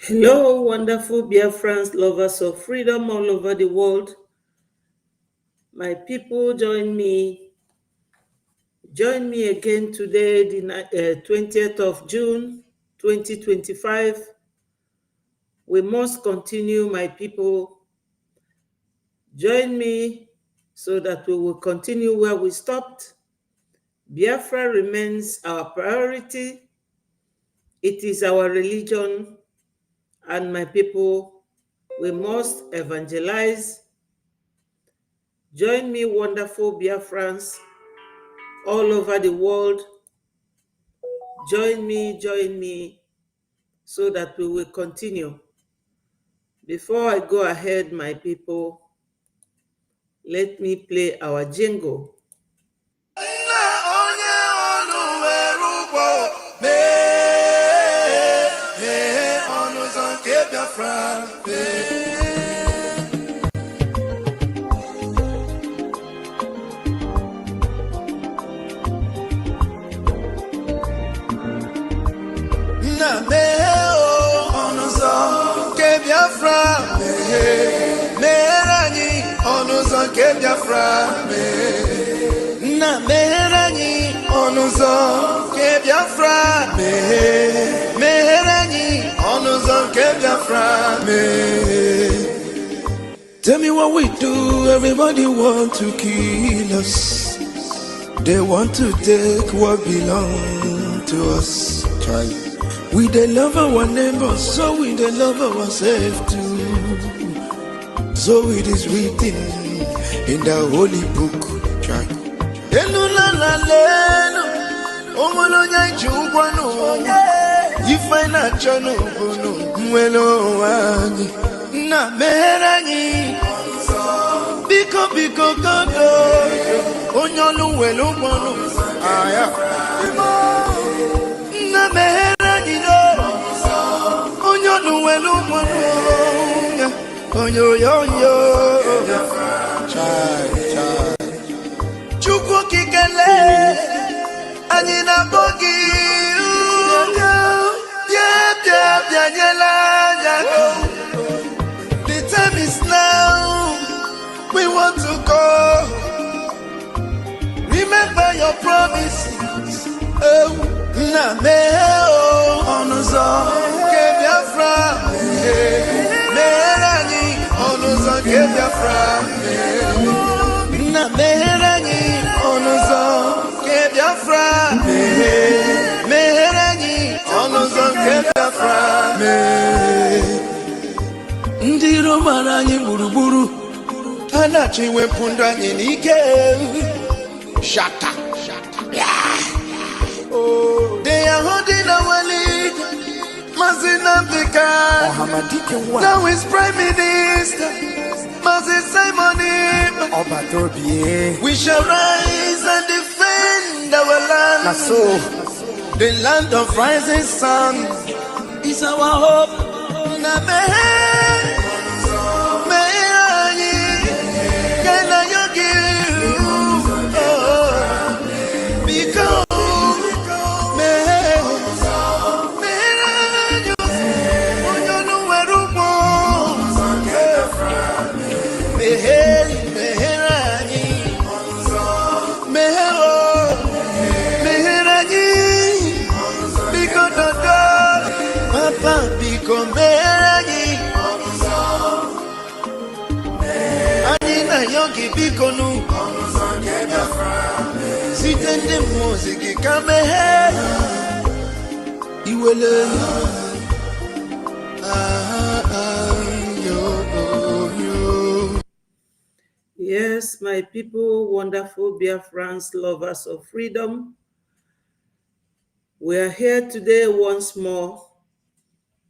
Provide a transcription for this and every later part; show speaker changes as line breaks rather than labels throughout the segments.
Hello, wonderful Biafrans, lovers of freedom all over the world. My people, join me again today, the 20th of June, 2025. We must continue, my people. Join me so that we will continue where we stopped. Biafra remains our priority. It is our religion, and my people, we must evangelize. Join me, wonderful Biafrans all over the world. Join me, so that we will continue. Before I go ahead, my people, let me play our jingle.
Na meherani onuzo ke Biafra meherani onuzo ke Biafra Tell me what we do, everybody want to kill us. They want to take what belongs to us. We they love our neighbors, so we they love ourselves too. So it is written in the holy book. You find a channel, na meherani, biko godo, onyolu welo mono, na meherani no, onyolu welo mono, yo, chai. Chukwu kikele, anina bogi, the time is now, we want to go. Remember your promises. Oh, na meo onuzo ke Biafra, meherani onuzo ke Biafra, na meherani onuzo ke Biafra, meherani onuzo ke Biafra. Ndi Roma anyị gburugburu anachi wepụndụ anyị n'ike. Shaka. Oh, they are holding our lead. Mazinambika. Now is Prime Minister. Mazin Simon. We shall rise and defend our land. The land of rising sun is our hope. Yogi Bikonu, Sitende music, come ahead. You will
Yes, my people, wonderful Biafrans, lovers of freedom. We are here today once more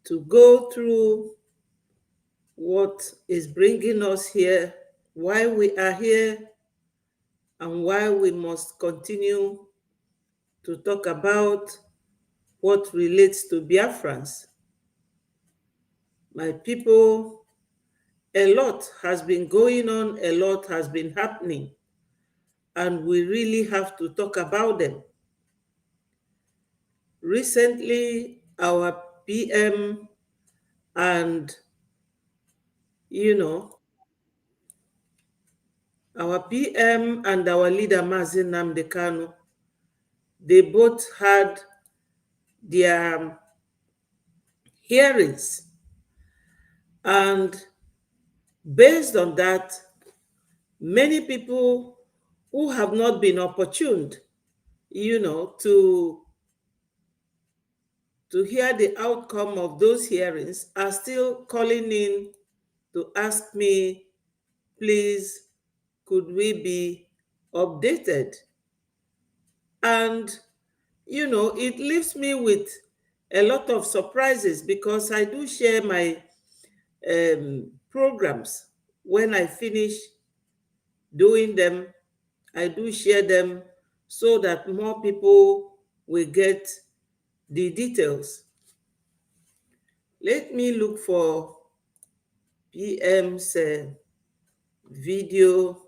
to go through what is bringing us here, why we are here, and why we must continue to talk about what relates to Biafrans. My people, a lot has been going on, a lot has been happening, and we really have to talk about them. Recently, our PM And, you know, our PM and our leader, Mazin Namdekanu, they both had their hearings. And based on that, many people who have not been opportuned, to hear the outcome of those hearings are still calling in to ask me, please, could we be updated? And, it leaves me with a lot of surprises because I do share my programs. When I finish doing them, I do share them so that more people will get the details. Let me look for PM's video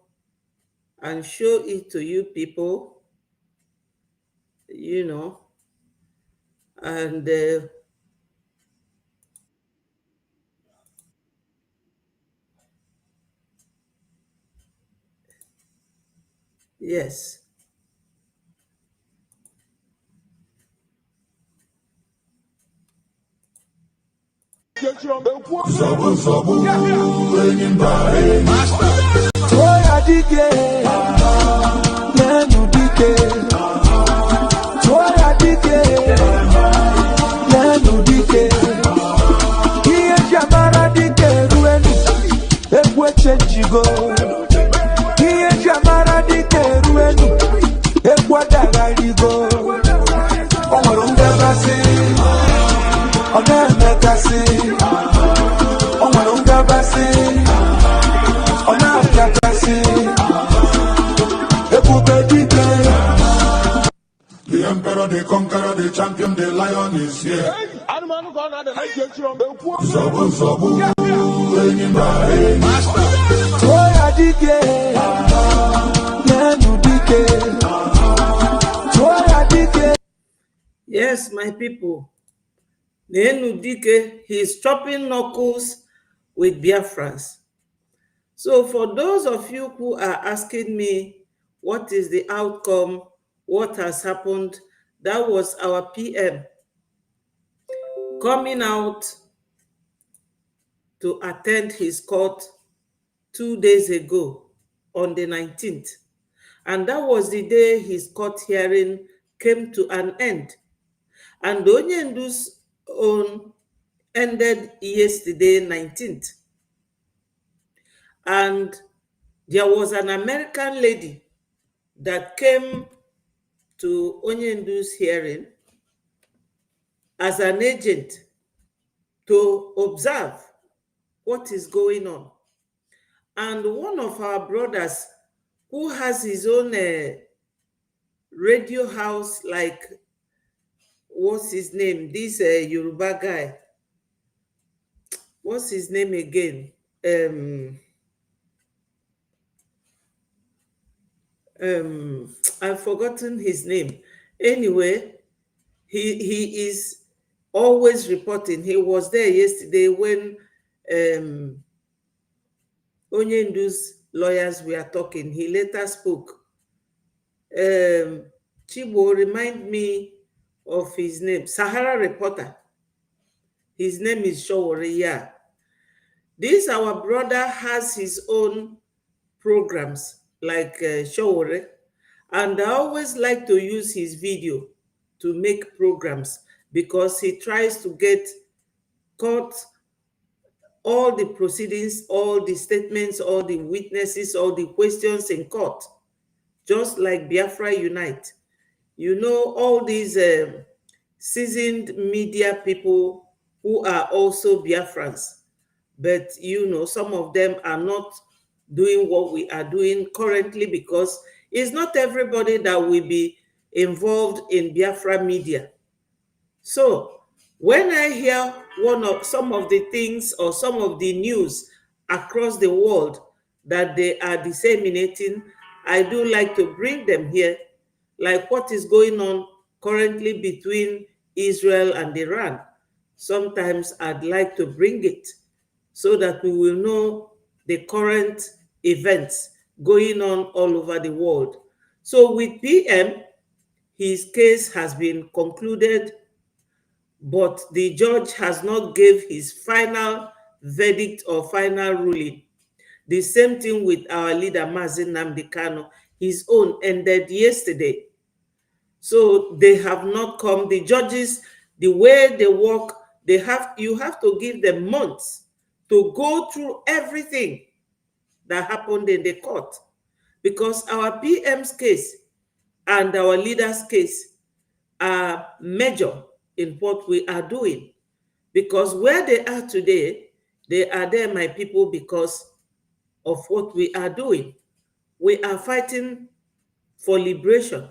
and show it to you people, and yes.
The emperor, the conqueror, the champion, the lion is here. Sabu, sabu,
Yes, my people. Nenu Dike, he's chopping knuckles with Biafrans. So for those of you who are asking me what is the outcome, what has happened, that was our PM coming out to attend his court 2 days ago on the 19th. And that was the day his court hearing came to an end. And Onyendu's own ended yesterday, 19th. And there was an American lady that came to Onyendu's hearing as an agent to observe what is going on. And one of our brothers who has his own radio house, like, what's his name? This Yoruba guy. What's his name again? I've forgotten his name. Anyway, he is always reporting. He was there yesterday when Onyendu's lawyers were talking. He later spoke. Chibo, remind me of his name. Sahara Reporter. His name is Showore, yeah. This, our brother, has his own programs like Showore, and I always like to use his video to make programs because he tries to get caught all the proceedings, all the statements, all the witnesses, all the questions in court, just like Biafra Unite. All these seasoned media people who are also Biafrans, but some of them are not doing what we are doing currently because it's not everybody that will be involved in Biafra media. So when I hear some of the things or some of the news across the world that they are disseminating, I do like to bring them here, like what is going on currently between Israel and Iran. sometimes I'd like to bring it so that we will know the current events going on all over the world. So with PM, his case has been concluded, but the judge has not gave his final verdict or final ruling. The same thing with our leader, Mazi Nnamdi Kanu. His own ended yesterday. So they have not come. The judges, the way they work, you have to give them months to go through everything that happened in the court. Because our PM's case and our leader's case are major in what we are doing. Because where they are today, they are there, my people, because of what we are doing. We are fighting for liberation.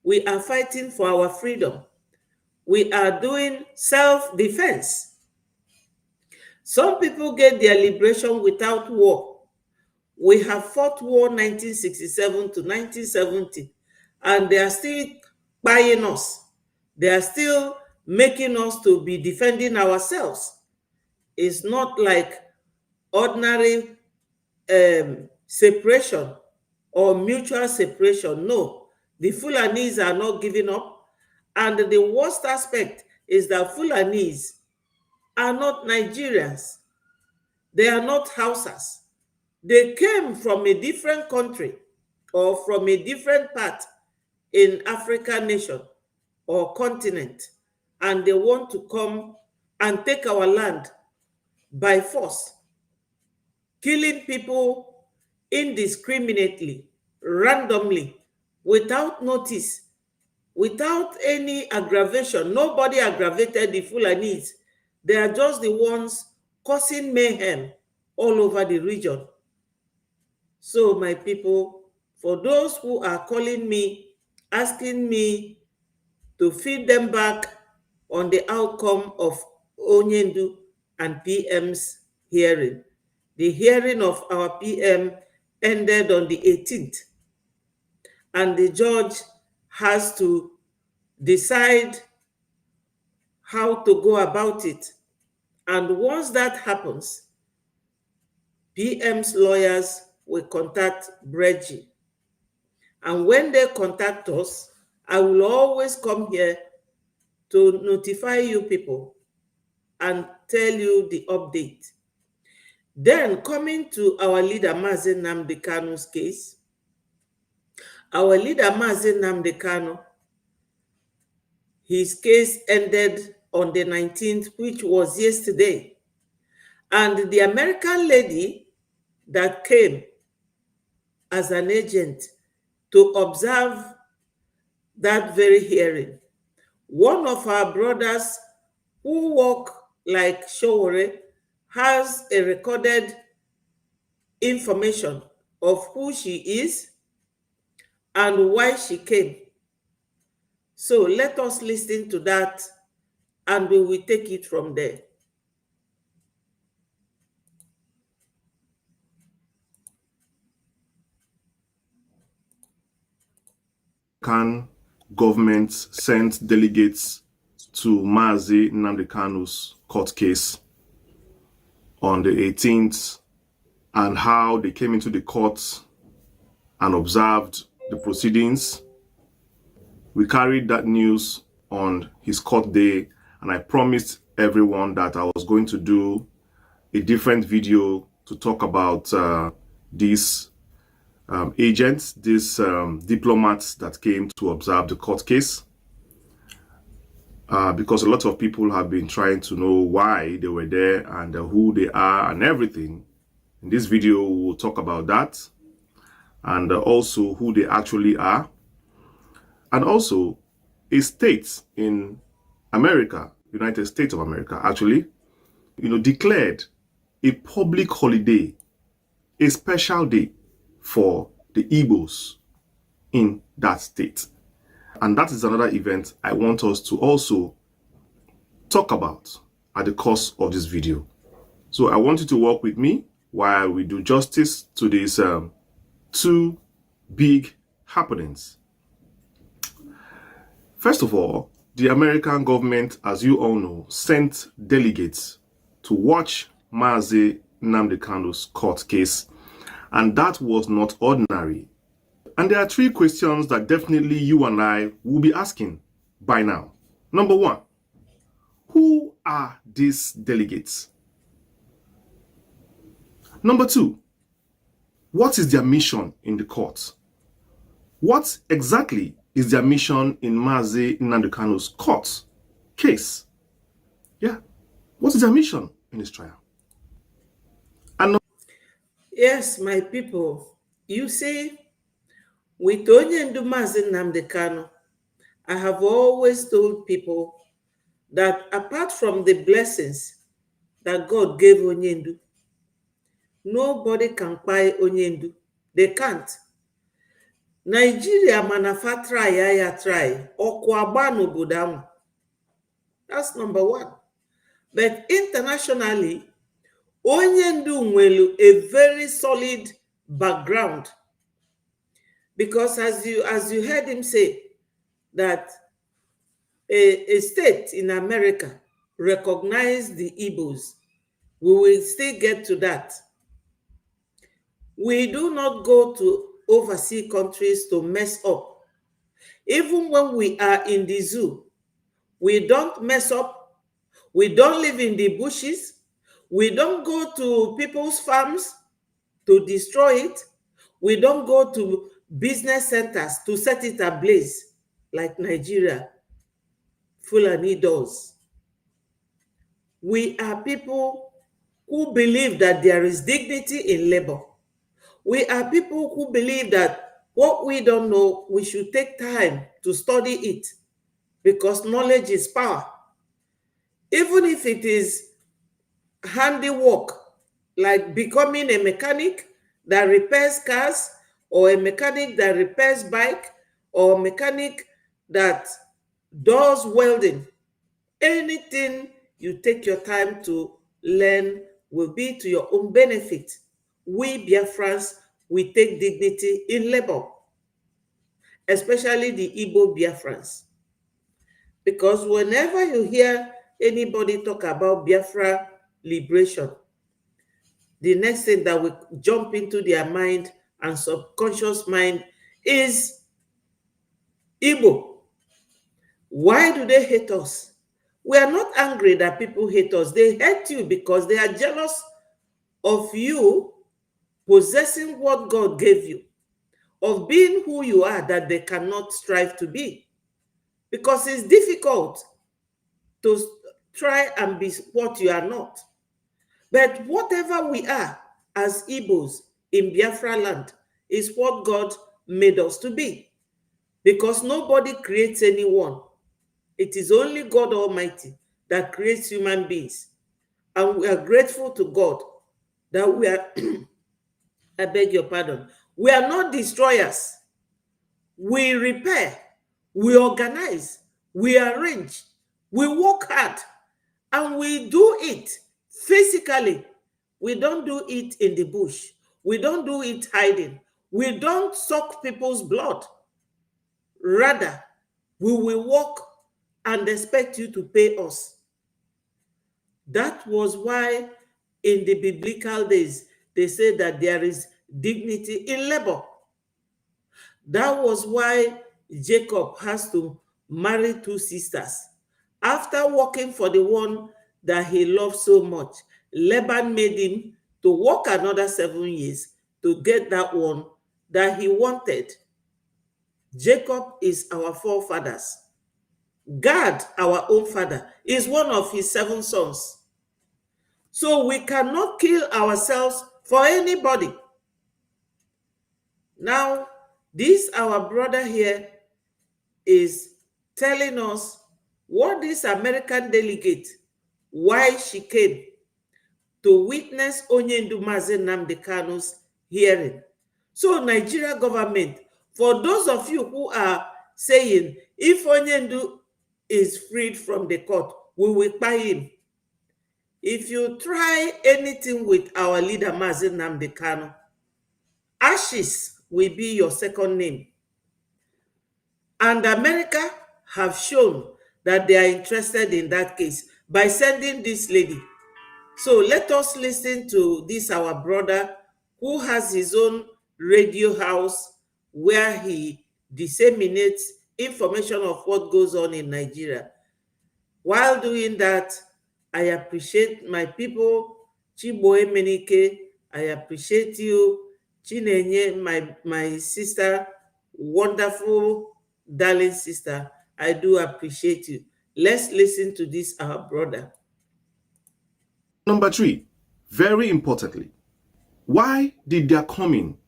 We are fighting for our freedom. We are doing self-defense. Some people get their liberation without war. We have fought war 1967 to 1970, and they are still buying us. They are still making us to be defending ourselves. It's not like ordinary separation or mutual separation. No, the Fulanis are not giving up. And the worst aspect is that Fulanis are not Nigerians. They are not Hausas. They came from a different country or from a different part in African nation or continent, and they want to come and take our land by force, killing people indiscriminately, randomly, without notice, without any aggravation. Nobody aggravated the Fulanis. They are just the ones causing mayhem all over the region. So, my people, for those who are calling me, asking me to feed them back on the outcome of Onyendu and PM's hearing, the hearing of our PM ended on the 18th, and the judge has to decide how to go about it. And once that happens, PM's lawyers will contact Breggie. And when they contact us, I will always come here to notify you people and tell you the update. Then coming to our leader Mazi Nnamdi Kanu's case, our leader Mazi Nnamdi Kanu, his case ended on the 19th, which was yesterday. And the American lady that came as an agent to observe that very hearing, one of our brothers who work like Showore has a recorded information of who she is and why she came. So let us listen to that and we will take it from there.
Can government sent delegates to Mazi Nnamdi Kanu's court case on the 18th, and how they came into the court and observed the proceedings. We carried that news on his court day, and I promised everyone that I was going to do a different video to talk about these agents, these diplomats that came to observe the court case, because a lot of people have been trying to know why they were there and who they are and everything. In this video, we'll talk about that, and also who they actually are, and also a state in America, United States of America, actually, declared a public holiday, a special day for the Igbos in that state. And that is another event I want us to also talk about at the course of this video. So I want you to work with me while we do justice to these two big happenings. First of all, The American government, as you all know, sent delegates to watch Mazi Nnamdi Kanu's court case, and that was not ordinary. And there are three questions that definitely you and I will be asking by now. Number one, who are these delegates? Number two, what is their mission in the court? What exactly is their mission in Mazi Nnamdi Kanu's court case? Yeah, what is their mission in this trial? And
Yes, my people, you see, with Onyendu Mazi Nnamdi Kanu, I have always told people that apart from the blessings that God gave Onyendu, nobody can buy Onyendu. They can't. Nigeria manafa try ya try. Ọkụ agba n'obodo ahụ. That's number one. But internationally, Onyendu nwelu a very solid background. Because as you heard him say, that a state in America recognized the Igbos. We will still get to that. We do not go to overseas countries to mess up. Even when we are in the zoo, we don't mess up. We don't live in the bushes. We don't go to people's farms to destroy it. We don't go to business centers to set it ablaze like Nigeria, Fulani does. We are people who believe that there is dignity in labor. We are people who believe that what we don't know, we should take time to study it because knowledge is power. Even if it is handiwork, like becoming a mechanic that repairs cars, or a mechanic that repairs bike, or a mechanic that does welding, anything you take your time to learn will be to your own benefit. We Biafrans, we take dignity in labor, especially the Igbo Biafrans. Because whenever you hear anybody talk about Biafra liberation, the next thing that will jump into their mind and subconscious mind is Igbo. Why do they hate us? We are not angry that people hate us. They hate you because they are jealous of you possessing what God gave you, of being who you are that they cannot strive to be. Because it's difficult to try and be what you are not. But whatever we are as Igbos in Biafra land is what God made us to be. Because nobody creates anyone. It is only God Almighty that creates human beings. And we are grateful to God that we are, I beg your pardon, we are not destroyers. We repair, we organize, we arrange, we work hard, and we do it physically. We don't do it in the bush. We don't do it hiding. We don't suck people's blood. Rather, we will work and expect you to pay us. That was why in the biblical days, they said that there is dignity in labor. That was why Jacob has to marry two sisters. After working for the one that he loved so much, Laban made him to work another 7 years to get that one that he wanted. Jacob is our forefathers. Gad, our own father, is one of his 7 sons. So we cannot kill ourselves for anybody. Now, this our brother here is telling us what this American delegate, why she came to witness Onyendu Mazi Nnamdi Kanu's hearing. So Nigeria government, for those of you who are saying, if Onyendu is freed from the court, we will buy him. If you try anything with our leader Mazi Nnamdi Kanu, ashes will be your second name. And America have shown that they are interested in that case by sending this lady. So let us listen to this our brother who has his own radio house where he disseminates information of what goes on in Nigeria. While doing that, I appreciate my people, Chibo Emenike, I appreciate you, Chinenye, my sister, wonderful, darling sister. I do appreciate you. Let's listen to this, our brother.
Number 3, very importantly, why did their coming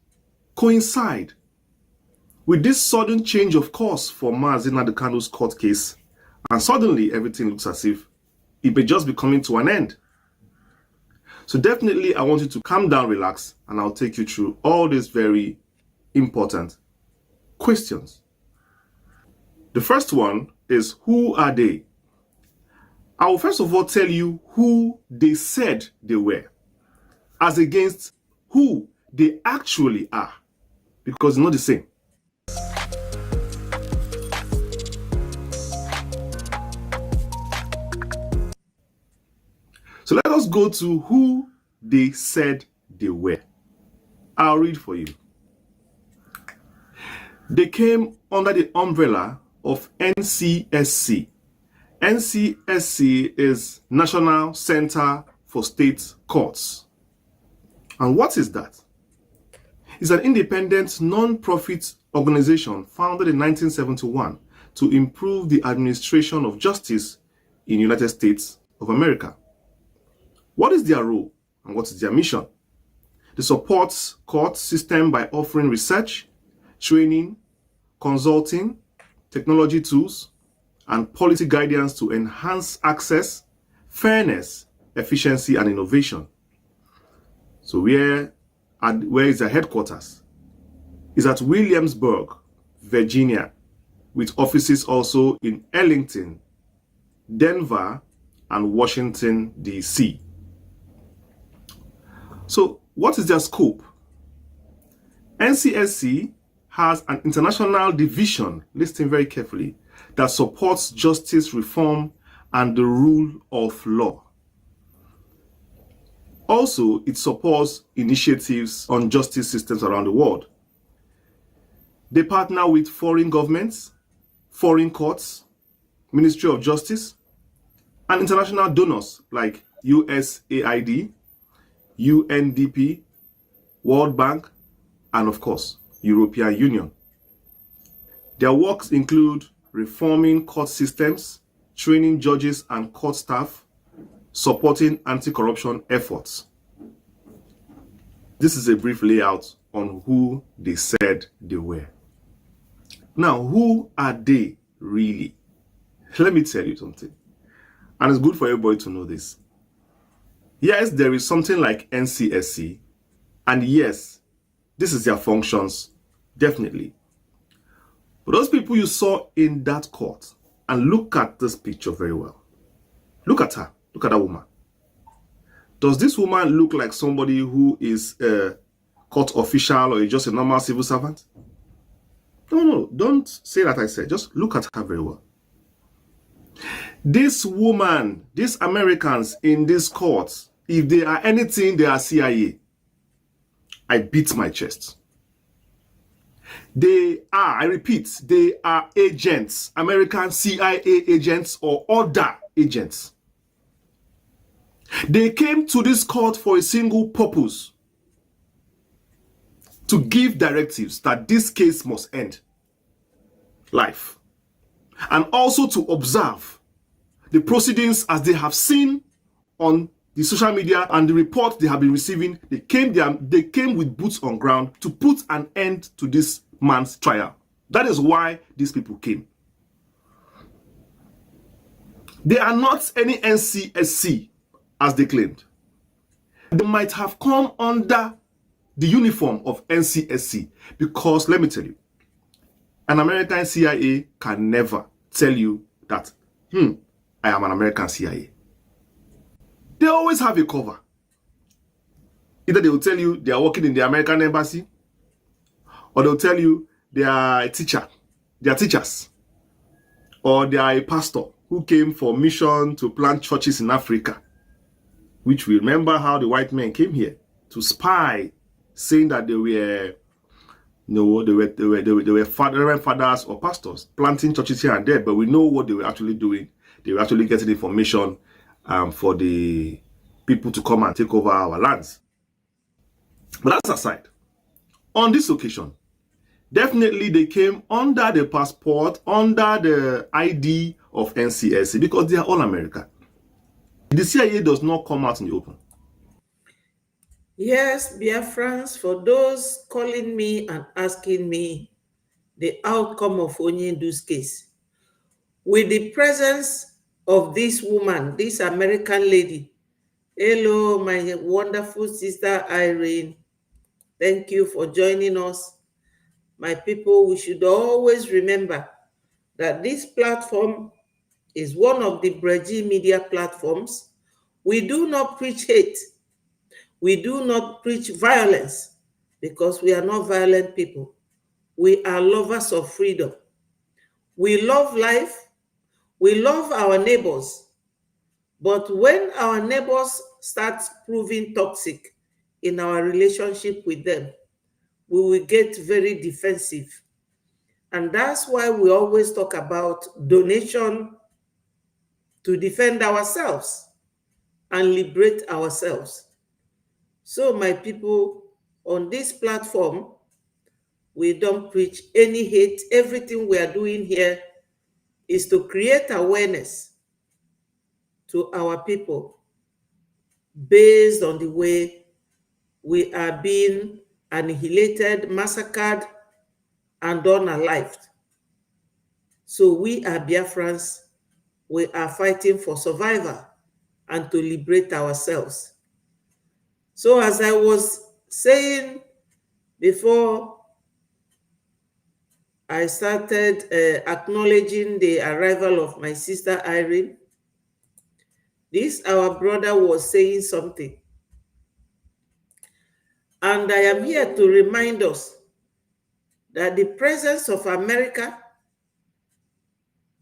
coincide with this sudden change of course for Mazi Nnamdi Kanu's court case, and suddenly everything looks as if it may just be coming to an end? So definitely I want you to calm down, relax, and I'll take you through all these very important questions. The first one is, who are they? I will first of all tell you who they said they were, as against who they actually are, because it's not the same. So let us go to who they said they were. I'll read for you. They came under the umbrella of NCSC. NCSC is National Center for State Courts. And what is that? It's an independent non-profit organization founded in 1971 to improve the administration of justice in the United States of America. What is their role and what is their mission? They support court system by offering research, training, consulting, technology tools, and policy guidance to enhance access, fairness, efficiency, and innovation. So where is the headquarters? It's at Williamsburg, Virginia, with offices also in Arlington, Denver, and Washington, D.C. So what is their scope? NCSC has an international division, listen very carefully, that supports justice reform and the rule of law. Also, it supports initiatives on justice systems around the world. They partner with foreign governments, foreign courts, Ministry of Justice, and international donors like USAID, UNDP, World Bank, and of course, European Union. Their works include reforming court systems, training judges and court staff, supporting anti-corruption efforts. This is a brief layout on who they said they were. Now, who are they really? Let me tell you something. And it's good for everybody to know this. Yes, there is something like NCSC, and yes, this is their functions, definitely. But those people you saw in that court, and look at this picture very well. Look at her. Look at that woman. Does this woman look like somebody who is a court official or just a normal civil servant? No, don't say that I said. Just look at her very well. This woman, these Americans in this court, if they are anything, they are CIA. I beat my chest. They are, I repeat, they are agents, American CIA agents or other agents. They came to this court for a single purpose: to give directives that this case must end life, and also to observe the proceedings as they have seen on the social media and the report they have been receiving. They came with boots on ground to put an end to this man's trial. That is why these people came. They are not any NCSC as they claimed. They might have come under the uniform of NCSC because, let me tell you, an American CIA can never tell you that, I am an American CIA. They always have a cover. Either they will tell you they are working in the American embassy, or they'll tell you they are a teacher, they are teachers, or they are a pastor, who came for mission to plant churches in Africa, which we remember how the white men came here to spy, saying that they were they were reverend fathers or pastors planting churches here and there, but we know what they were actually doing. They were actually getting information for the people to come and take over our lands. But that's aside. On this occasion, definitely they came under the passport, under the ID of NCSC, because they are all American. The CIA does not come out in the open.
Yes, Biafrans, for those calling me and asking me the outcome of Onyendu's case, with the presence of this woman, this American lady. Hello, my wonderful sister Irene. Thank you for joining us. My people, we should always remember that this platform is one of the Breji media platforms. We do not preach hate. We do not preach violence because we are not violent people. We are lovers of freedom. We love life. We love our neighbors. But when our neighbors start proving toxic in our relationship with them, we will get very defensive. And that's why we always talk about donation to defend ourselves and liberate ourselves. So, my people, on this platform, we don't preach any hate. Everything we are doing here is to create awareness to our people based on the way we are being annihilated, massacred, and unalived. So we are Biafrans. We are fighting for survival and to liberate ourselves. So as I was saying before I started acknowledging the arrival of my sister Irene, this our brother was saying something. And I am here to remind us that the presence of America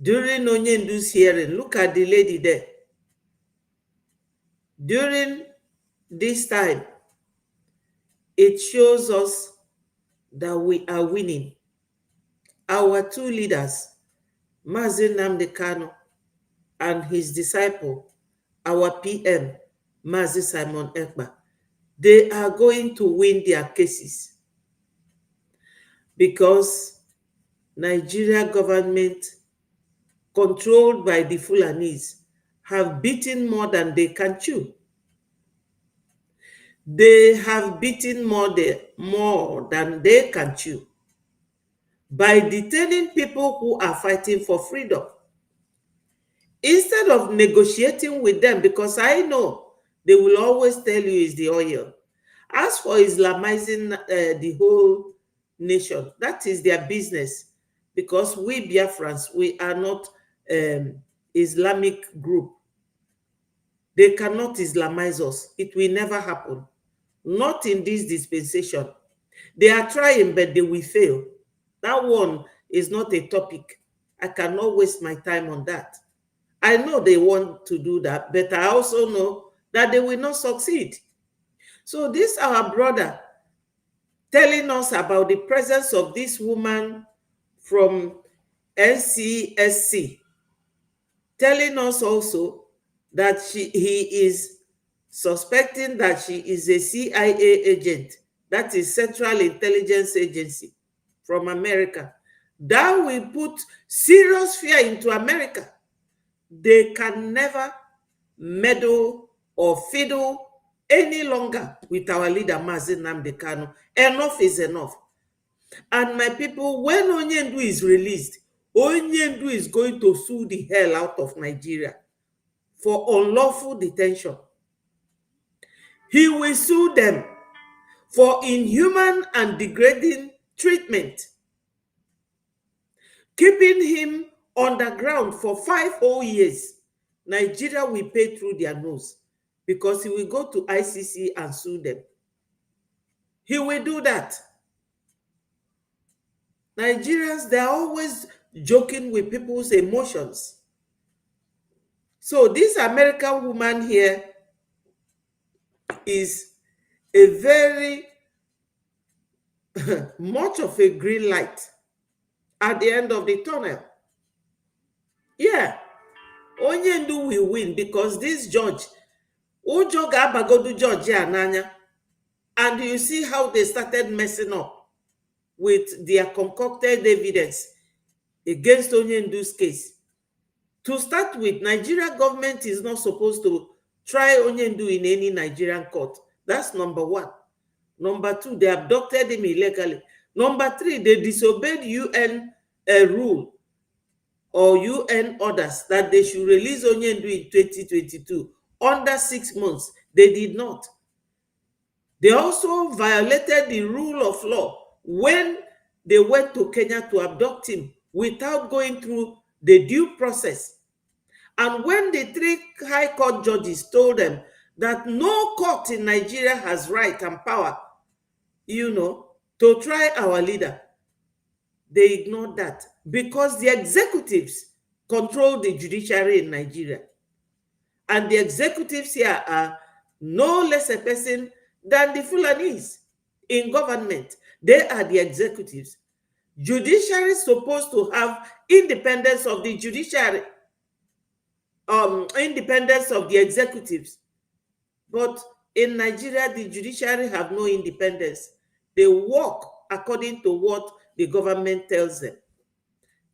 during Onyendu's hearing, look at the lady there. During this time, it shows us that we are winning. Our two leaders, Mazi Nnamdi Kanu and his disciple, our PM, Mazi Simon Ekpa, they are going to win their cases because Nigeria government, controlled by the Fulanis, have beaten more than they can chew. They have beaten more than they can chew by detaining people who are fighting for freedom. Instead of negotiating with them, because I know they will always tell you it's the oil. As for Islamizing the whole nation, that is their business, because we Biafrans, we are not Islamic group. They cannot Islamize us. It will never happen. Not in this dispensation. They are trying, but they will fail. That one is not a topic. I cannot waste my time on that. I know they want to do that, but I also know that they will not succeed. So this our brother telling us about the presence of this woman from NCSC, telling us also that he is suspecting that she is a CIA agent, that is Central Intelligence Agency from America. That will put serious fear into America. They can never meddle or fiddle any longer with our leader, Mazi Nnamdi Kanu. Enough is enough. And my people, when Onyendu is released, Onyendu is going to sue the hell out of Nigeria for unlawful detention. He will sue them for inhuman and degrading treatment, keeping him underground for 5 whole years. Nigeria will pay through their nose because he will go to ICC and sue them. He will do that. Nigerians, they are always joking with people's emotions. So this American woman here is a very much of a green light at the end of the tunnel. Yeah, Onyendu will win because this judge, Ujo ga-abagodu judge ya n'anya, and you see how they started messing up with their concocted evidence against Onyendu's case. To start with, Nigeria government is not supposed to try Onyendu in any Nigerian court. That's number one. Number two, they abducted him illegally. Number three, they disobeyed UN rule or UN orders that they should release Onyendu in 2022 under 6 months. They did not. They also violated the rule of law when they went to Kenya to abduct him without going through the due process. And when the three high court judges told them that no court in Nigeria has right and power, to try our leader, they ignored that because the executives control the judiciary in Nigeria. And the executives here are no less a person than the Fulanis in government. They are the executives. Judiciary is supposed to have independence of the judiciary, independence of the executives. But in Nigeria, the judiciary have no independence. They work according to what the government tells them.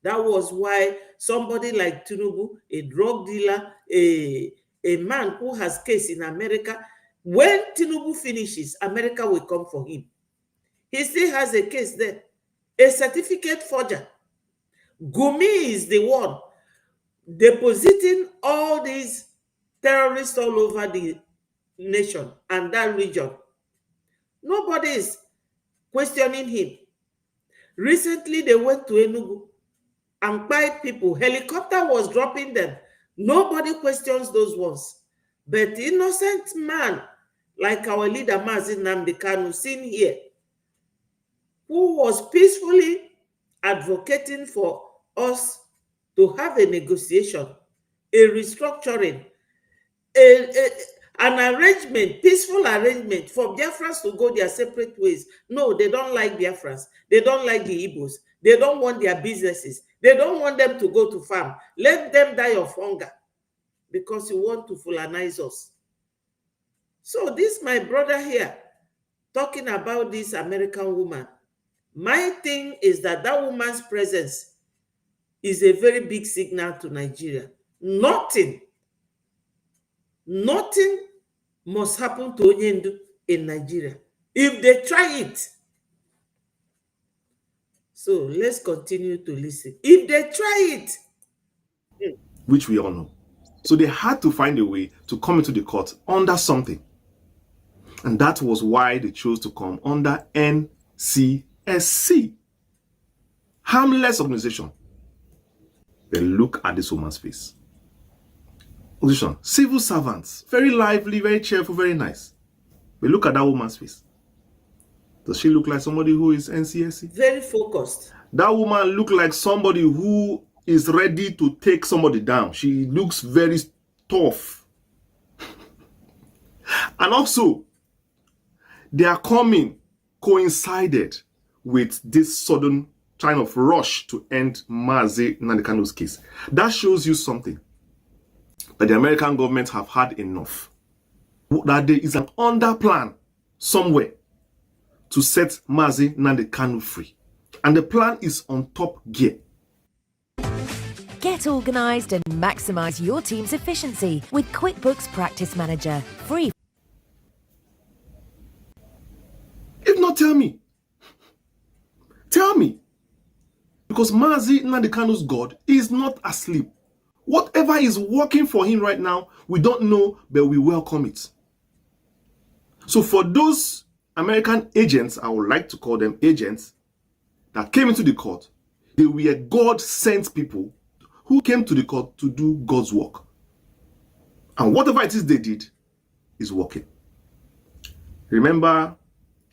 That was why somebody like Tinubu, a drug dealer, a man who has case in America, when Tinubu finishes, America will come for him. He still has a case there. A certificate forger. Gumi is the one depositing all these terrorists all over the nation and that region. Nobody is questioning him. Recently, they went to Enugu and pied people. Helicopter was dropping them. Nobody questions those ones. But innocent man like our leader Mazi Nnamdi Kanu seen here, who was peacefully advocating for us to have a negotiation, a restructuring, an arrangement, peaceful arrangement for Biafrans to go their separate ways. No, they don't like Biafrans. They don't like the Igbos. They don't want their businesses. They don't want them to go to farm. Let them die of hunger because you want to Fulanize us. So this my brother here talking about this American woman. My thing is that woman's presence is a very big signal to Nigeria. Nothing must happen to Onyendu in Nigeria if they try it. So let's continue to listen. If they try it,
which we all know. So they had to find a way to come into the court under something. And that was why they chose to come under NCSC. Harmless organization. Then look at this woman's face. Position. Civil servants. Very lively, very cheerful, very nice. But look at that woman's face. Does she look like somebody who is NCSC?
Very focused.
That woman look like somebody who is ready to take somebody down. She looks very tough. And also, their coming coincided with this sudden kind of rush to end Mazi Nnamdi Kanu's case. That shows you something. That the American government have had enough. That there is an under plan somewhere to set Mazi Nnamdi Kanu free. And the plan is on top gear.
Get organised and maximise your team's efficiency with QuickBooks Practice Manager. Free.
If not, tell me. Tell me. Because Mazi Nnamdi Kanu's God is not asleep. Whatever is working for him right now, we don't know, but we welcome it. So for those American agents, I would like to call them agents, that came into the court, they were God-sent people who came to the court to do God's work. And whatever it is they did is working. Remember,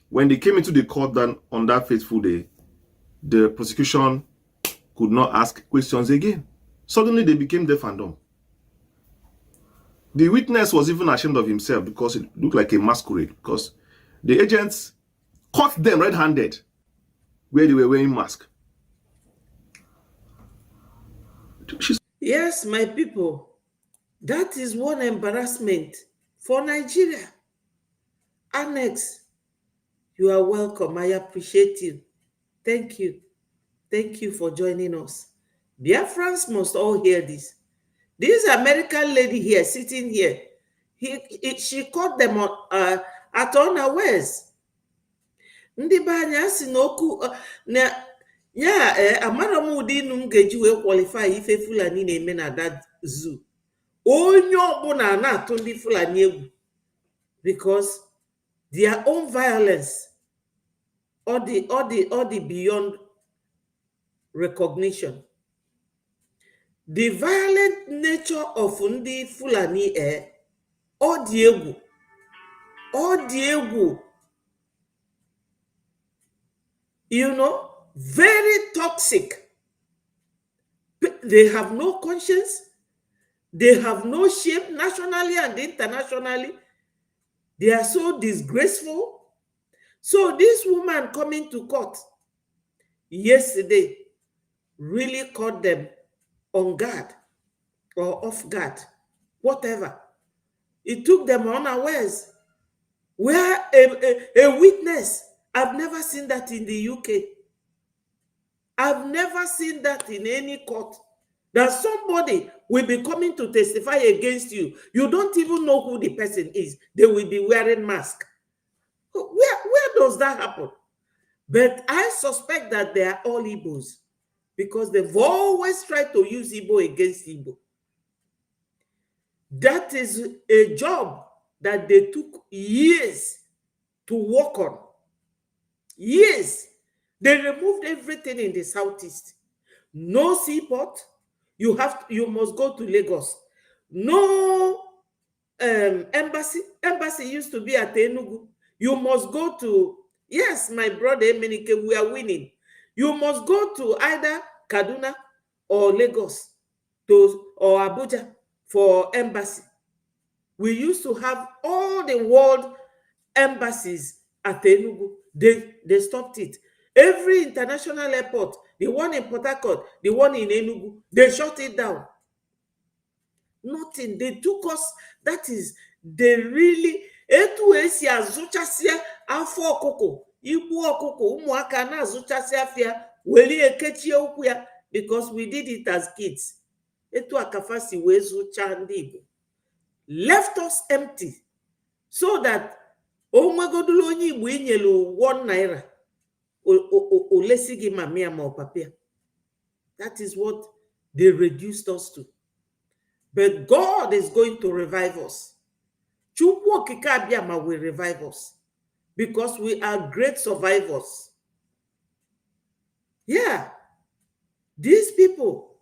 when they came into the court on that fateful day, the prosecution could not ask questions again. Suddenly they became deaf and dumb. The witness was even ashamed of himself because it looked like a masquerade, because the agents caught them red-handed where they were wearing masks.
Yes, my people, that is one embarrassment for Nigeria. Annex, you are welcome. I appreciate you. Thank you. Thank you for joining us. Biafrans must all hear this. This American lady here, sitting here, she caught them at unawares. Ndị be anyị asị na okwu na ya amara m ụdị inu m ga-eji wee kwalify ife Fulani na-eme na that zoo. Onye ọbụla na-atụ ndị Fulani egwu because their own violence or the beyond recognition. The violent nature of ndị Fulani ọ dị egwu. Ọ dị egwu. You know, very toxic. They have no conscience. They have no shame nationally and internationally. They are so disgraceful. So this woman coming to court yesterday really caught them on guard or off guard, whatever. It took them unawares. Where a witness, I've never seen that in the UK. I've never seen that in any court. That somebody will be coming to testify against you. You don't even know who the person is. They will be wearing mask. Where does that happen? But I suspect that they are all Igbos because they've always tried to use Igbo against Igbo. That is a job that they took years to work on. Years. They removed everything in the southeast. No seaport. You must go to Lagos. No embassy. Embassy used to be at Enugu. You must go to, yes, my brother Emenike, we are winning. You must go to either Kaduna or Lagos or Abuja for embassy. We used to have all the world embassies at Enugu. They stopped it. Every international airport, the one in Port Harcourt, the one in Enugu, they shut it down. Nothing. They took us, that is, they really, etu esi azụchasịa afọ ọkụkọ, igbu ọkụkọ, ụmụaka na-azụchasịa afịa, weli ekechie ụkwụ ya, because we did it as kids. Etu akafasi wee zụcha ndị Igbo. Left us empty, so that onwegodulu onye Igbo inyelu 1 naira. Olesigi mamia ma papia. That is what they reduced us to. But God is going to revive us. Chukwu okike abịama will revive us because we are great survivors. Yeah. These people,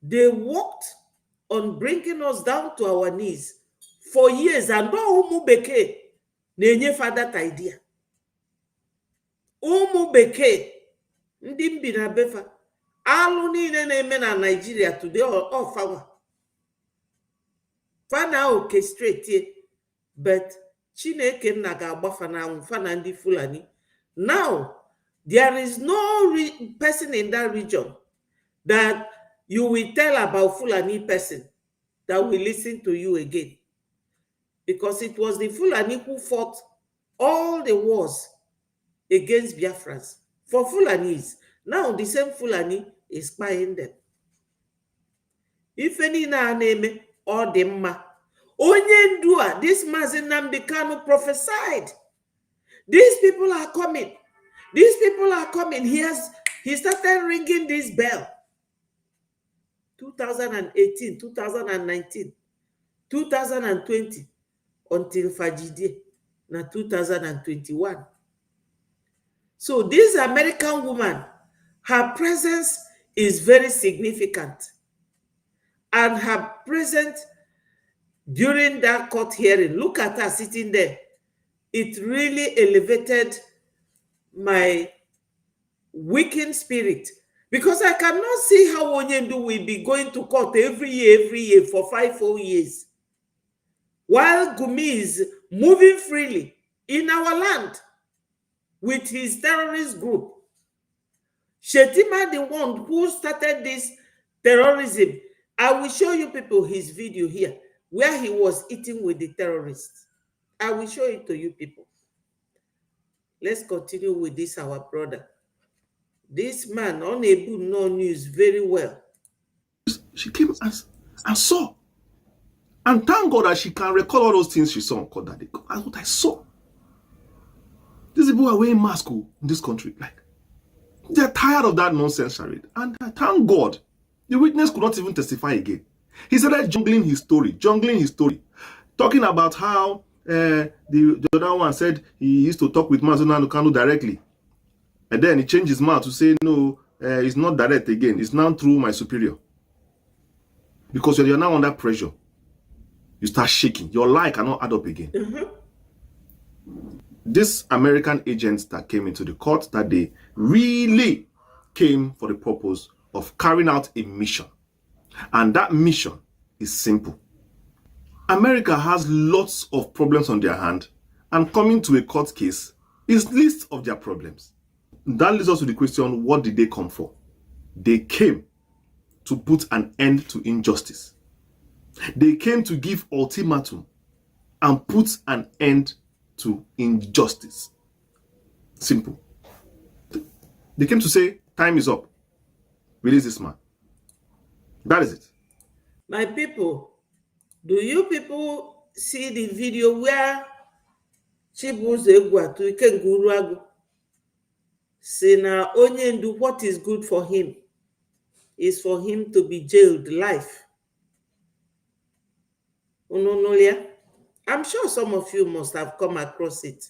they worked on bringing us down to our knees for years, and no ụmụ bekee na-enyefe that idea. Ụmụ bekee ndị mbi na befa alụ niile na-eme na Nigeria today all fana orchestrate, but Chineke nna ga-agbafa na anwụ fana ndị Fulani. Now there is no person in that region that you will tell about Fulani person that will listen to you again, because it was the Fulani who fought all the wars against Biafrans for Fulanis. Now the same Fulani is spying them. If any na name or the ma onye ndua, this Mazi Nnamdi Kanu prophesied. These people are coming. These people are coming. He started ringing this bell. 2018, 2019, 2020, until Fajidie na 2021. So this American woman, her presence is very significant. And her presence during that court hearing, look at her sitting there. It really elevated my weakened spirit, because I cannot see how Onyendu will be going to court every year for 5 whole years. while Gumi is moving freely in our land with his terrorist group. Shetima, the one who started this terrorism, I will show you people his video here, where he was eating with the terrorists. I will show it to you people. Let's continue with this, our brother. This man, unable no news very well.
She came and saw. And thank God that she can recall all those things she saw on court that day. That's what I saw. These people are wearing masks in this country. Like, they're tired of that nonsense charade. And thank God, the witness could not even testify again. He started jungling his story, talking about how the other one said he used to talk with Mazuna Nukanu directly. And then he changed his mouth to say, no, it's not direct again. It's now through my superior. Because you're now under pressure. You start shaking. Your lie cannot add up again. These American agents that came into the court that day really came for the purpose of carrying out a mission. And that mission is simple. America has lots of problems on their hand, and coming to a court case is least of their problems. That leads us to the question, what did they come for? They came to put an end to injustice. They came to give ultimatum and put an end to injustice. Simple. They came to say, time is up. Release this man. That is it.
My people, do you people see the video where Chibuzo Egwatu Ikenguruagu say na Onyendu, what is good for him is for him to be jailed life? Unonolia? I'm sure some of you must have come across it.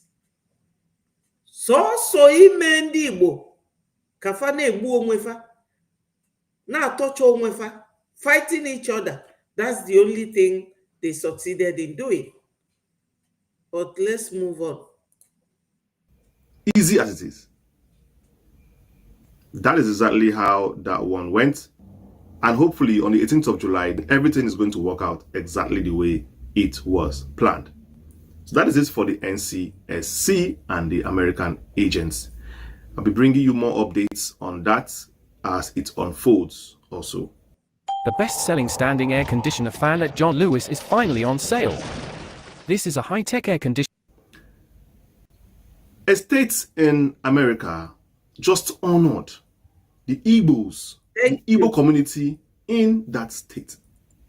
So ime ndị Igbo kafa na-egbu onwefa, na-atọcha onwefa, fighting each other. That's the only thing they succeeded in doing. But let's move on.
Easy as it is. That is exactly how that one went. And hopefully on the 18th of July, everything is going to work out exactly the way it was planned. So that is it for the NCSC and the American agents. I'll be bringing you more updates on that as it unfolds also.
The best-selling standing air conditioner fan at John Lewis is finally on sale. This is a high-tech air conditioner.
Estates in America just honored the Igbos, the Igbo community in that state.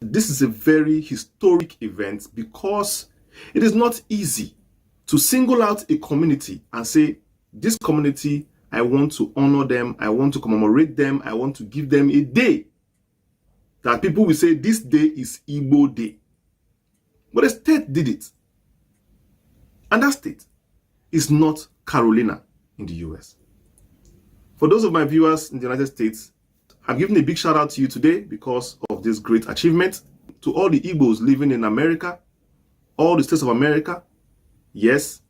This is a very historic event because it is not easy to single out a community and say, this community, I want to honor them, I want to commemorate them, I want to give them a day that people will say this day is Igbo Day. But the state did it. And that state is not Carolina in the US. For those of my viewers in the United States, I'm giving a big shout out to you today because of this great achievement. To all the Igbos living in America, all the states of America, yes,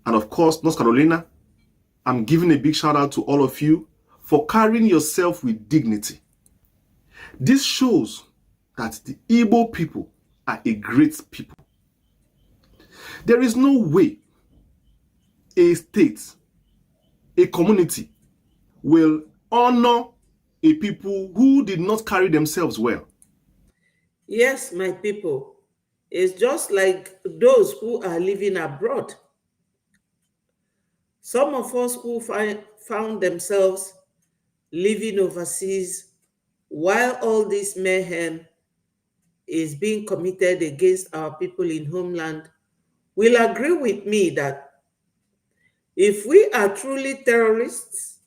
and of course, North Carolina, I'm giving a big shout out to all of you for carrying yourself with dignity. This shows that the Igbo people are a great people. There is no way a state, a community will honor a people who did not carry themselves well.
Yes, my people. It's just like those who are living abroad. Some of us who found themselves living overseas while all this mayhem is being committed against our people in homeland will agree with me that if we are truly terrorists,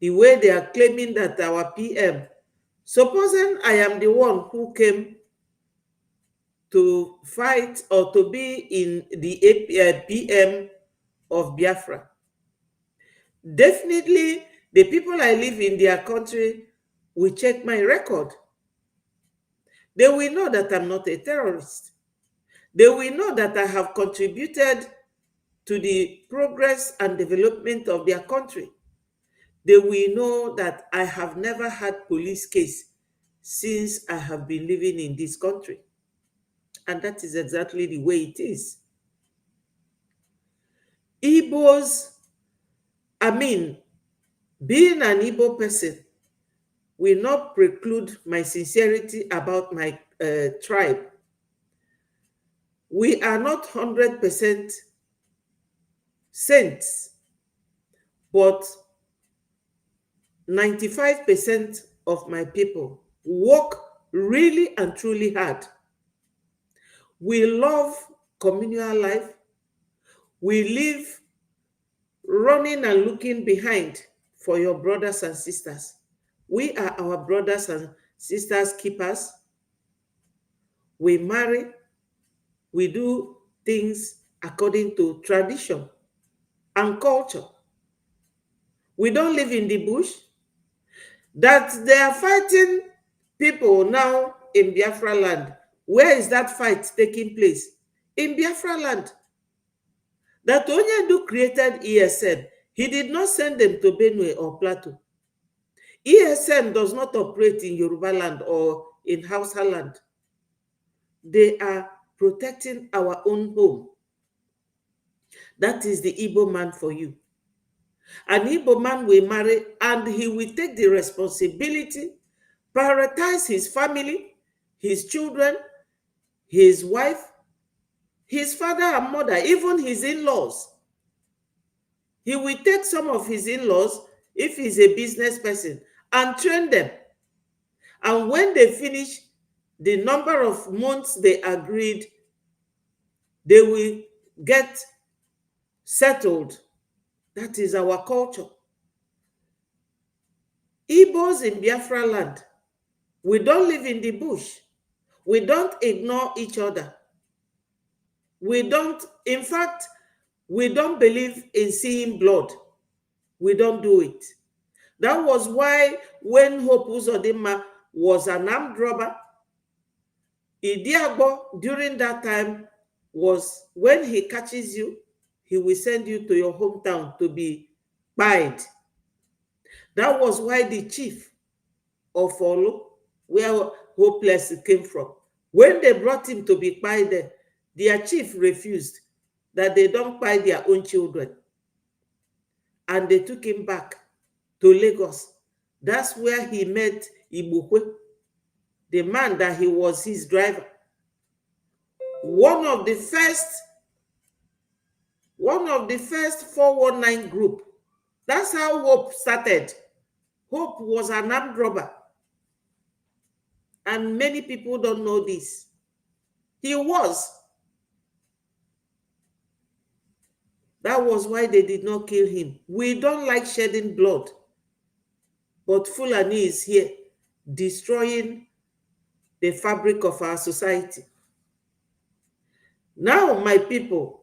the way they are claiming that our PM, supposing I am the one who came to fight or to be in the PM of Biafra, definitely the people I live in their country will check my record. They will know that I'm not a terrorist. They will know that I have contributed to the progress and development of their country. They will know that I have never had police case since I have been living in this country. And that is exactly the way it is. Igbos, being an Igbo person will not preclude my sincerity about my tribe. We are not 100% saints, but 95% of my people work really and truly hard. We love communal life. We live running and looking behind for your brothers and sisters. We are our brothers and sisters keepers. We marry. We do things according to tradition and culture. We don't live in the bush. That they are fighting people now in Biafra land. Where is that fight taking place? In Biafra land. That Onyendu created ESN. He did not send them to Benue or Plateau. ESN does not operate in Yoruba land or in Hausa land. They are protecting our own home. That is the Igbo man for you. An Igbo man will marry and he will take the responsibility, prioritize his family, his children, his wife, his father and mother, even his in-laws. He will take some of his in-laws, if he's a business person, and train them. And when they finish the number of months they agreed, they will get settled. That is our culture. Igbos in Biafra land, we don't live in the bush. We don't ignore each other. In fact, we don't believe in seeing blood. We don't do it. That was why when Hope Uzodinma was an armed robber, Idiagbo during that time was when he catches you, he will send you to your hometown to be buried. That was why the chief of Olu, where Hopeless came from, when they brought him to be buried there, their chief refused that they don't buy their own children. And they took him back to Lagos. That's where he met Ibukwe, the man that he was his driver. One of the first 419 group. That's how Hope started. Hope was an armed robber. And many people don't know this. He was. That was why they did not kill him. We don't like shedding blood. But Fulani is here, destroying the fabric of our society. Now, my people,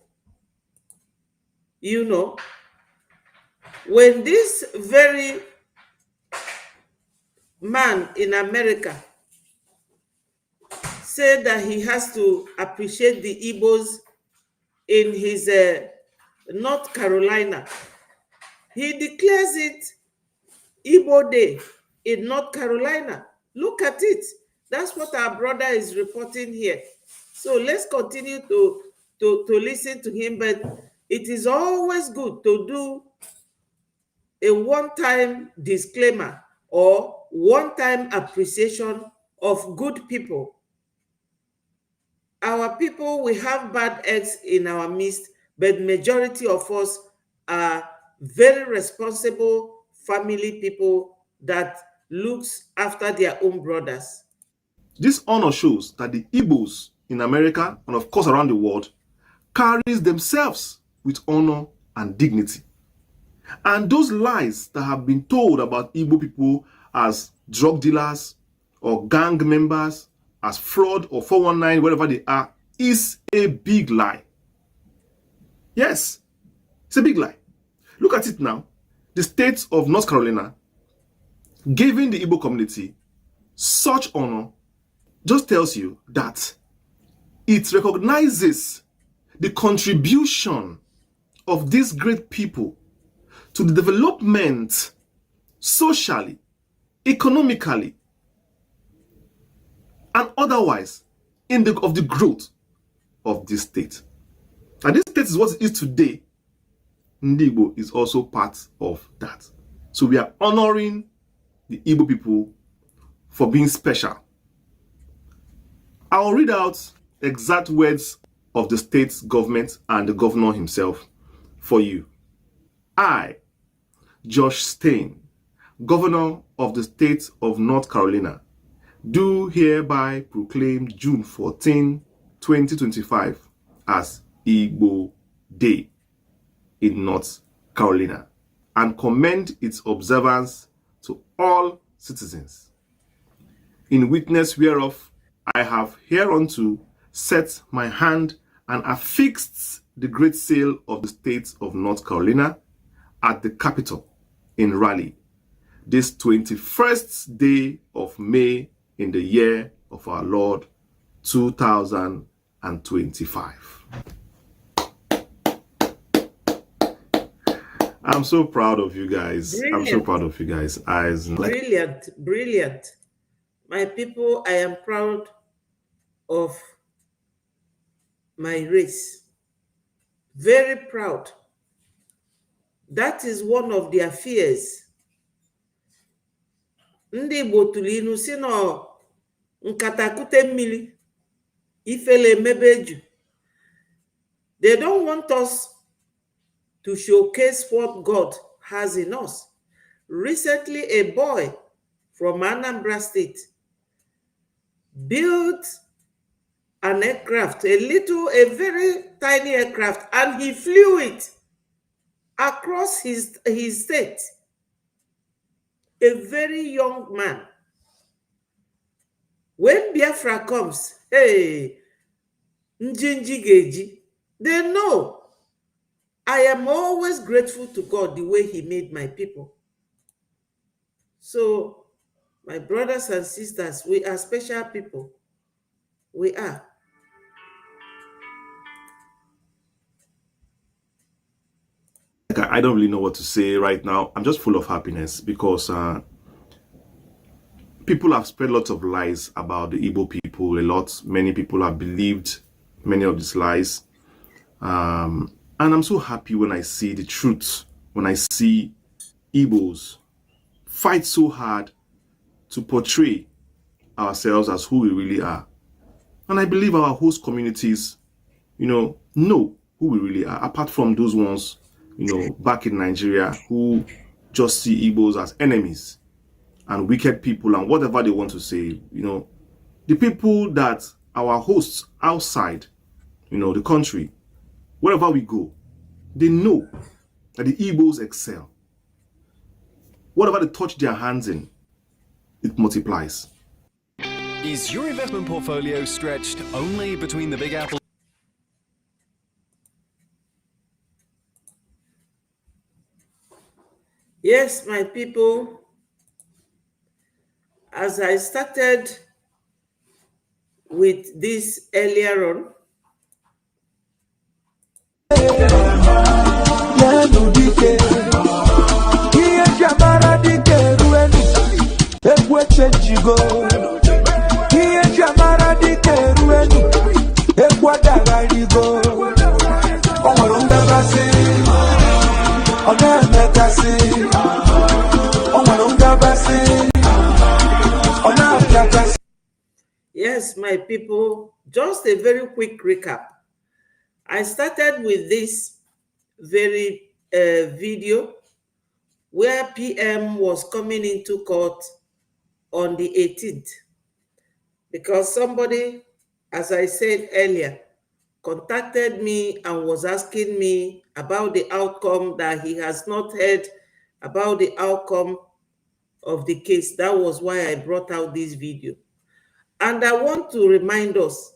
when this very man in America said that he has to appreciate the Igbos in his North Carolina, he declares it Igbo Day in North Carolina. Look at it. That's what our brother is reporting here. So let's continue to listen to him, but it is always good to do a one-time disclaimer or one-time appreciation of good people. Our people, we have bad eggs in our midst, but majority of us are very responsible family people that looks after their own brothers.
This honor shows that the Igbos in America and of course around the world carries themselves with honor and dignity. And those lies that have been told about Igbo people as drug dealers or gang members, as fraud or 419, whatever they are, is a big lie. Yes, it's a big lie. Look at it now. The state of North Carolina giving the Igbo community such honor just tells you that it recognizes the contribution of these great people to the development socially, economically, and otherwise of the growth of this state. And this state is what it is today. Igbo is also part of that. So we are honoring the Igbo people for being special. I'll read out exact words of the state's government and the governor himself for you. I, Josh Stein, Governor of the state of North Carolina, do hereby proclaim June 14, 2025 as Igbo Day in North Carolina and commend its observance to all citizens. In witness whereof, I have hereunto set my hand and affixed the great seal of the state of North Carolina at the Capitol in Raleigh, this 21st day of May in the year of our Lord 2025. I'm so proud of you guys.
Brilliant.
I'm so proud of you guys.
Brilliant, brilliant. My people, I am proud of my race. Very proud. That is one of their fears. Ndị Igbo tụrụ inu si na nkatakute mmiri ifele emebe eju. They don't want us to showcase what God has in us. Recently, a boy from Anambra State built an aircraft, a very tiny aircraft, and he flew it across his state. A very young man. When Biafra comes, hey, Njinji Geji, they know I am always grateful to God the way he made my people. So, my brothers and sisters, we are special people. We are.
I don't really know what to say right now. I'm just full of happiness because people have spread lots of lies about the Igbo people. Many people have believed many of these lies. And I'm so happy when I see the truth, when I see Igbos fight so hard to portray ourselves as who we really are. And I believe our host communities, know who we really are, apart from those ones, back in Nigeria who just see Igbos as enemies and wicked people and whatever they want to say. The people that our hosts outside, the country, wherever we go, they know that the Igbos excel. Whatever they touch their hands in, it multiplies.
Is your investment portfolio stretched only between the Big Apple?
Yes, my people, as I started with this earlier on, yes, my people, just a very quick recap. I started with this very video where PM was coming into court on the 18th because somebody, as I said earlier, contacted me and was asking me about the outcome, that he has not heard about the outcome of the case. That was why I brought out this video. And I want to remind us,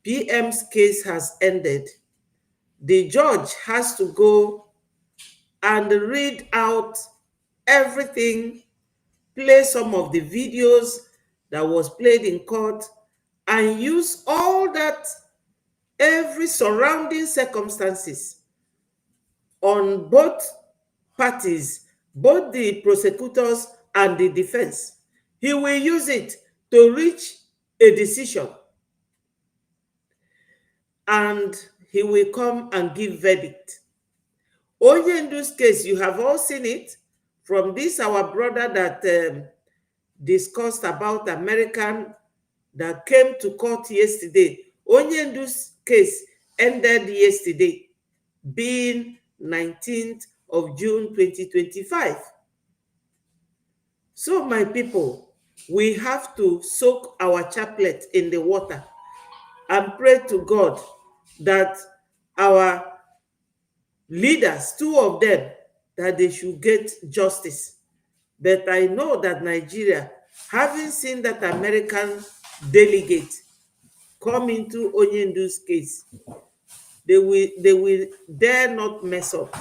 PM's case has ended. The judge has to go and read out everything, play some of the videos that was played in court, and use all that, every surrounding circumstances on both parties, both the prosecutors and the defense. He will use it to reach a decision. and he will come and give verdict. Onyendu's case, you have all seen it from this our brother that discussed about American that came to court yesterday. Onyendu's case ended yesterday, being 19th of June 2025. So my people, we have to soak our chaplet in the water and pray to God that our leaders, two of them, that they should get justice. But I know that Nigeria, having seen that American delegate come into Onyendu's case, they will dare not mess up.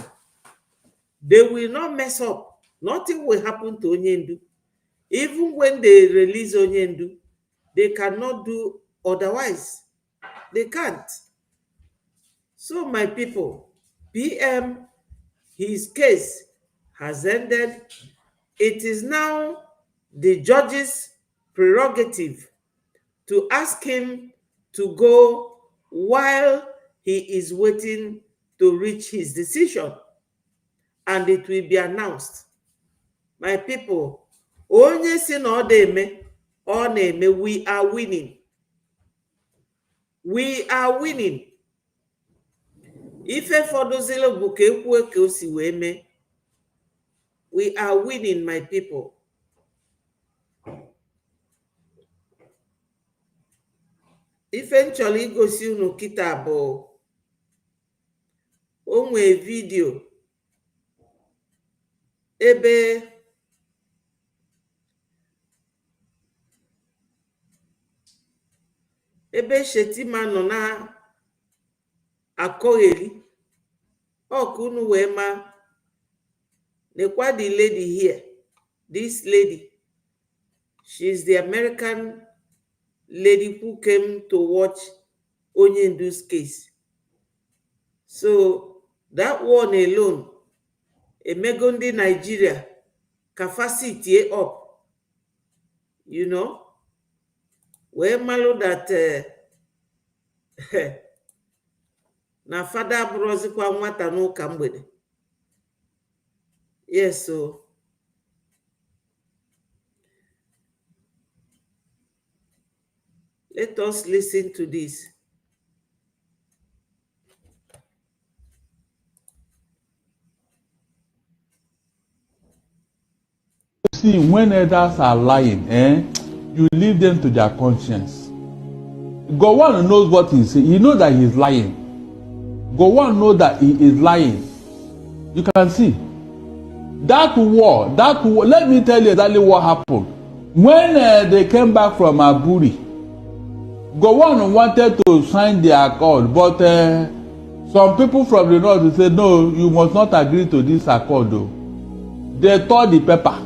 They will not mess up. Nothing will happen to Onyendu. Even when they release Onyendu, they cannot do otherwise. They can't. So my people, PM, his case has ended. It is now the judge's prerogative to ask him to go while he is waiting to reach his decision, and it will be announced. My people, onye si na ọ na-eme, we are winning. We are winning. Ife fọdụzịrị bụ ka ekwue ka o si wee mee. We are winning, my people. Ife m chọrọ igosi unu kịta bụ o nwee vidio ebe Shetima nọ na akọgheri ọkụ unu wee ma nekwa the lady here. This lady, she's the American lady who came to watch Onyendu's case. So that one alone, emego ndị Nigeria capacity up, you know, wee malụ that na fada abụrụzikwa nwata n'ụka mgbede. Yes, so let us listen to this.
See, when others are lying, you leave them to their conscience. Gowon knows what he's saying. He knows that he's lying. Gowon knows that he is lying. You can see. That war, let me tell you exactly what happened. When they came back from Aburi, Gowon wanted to sign the accord, but some people from the north said, no, you must not agree to this accord, though. They tore the paper.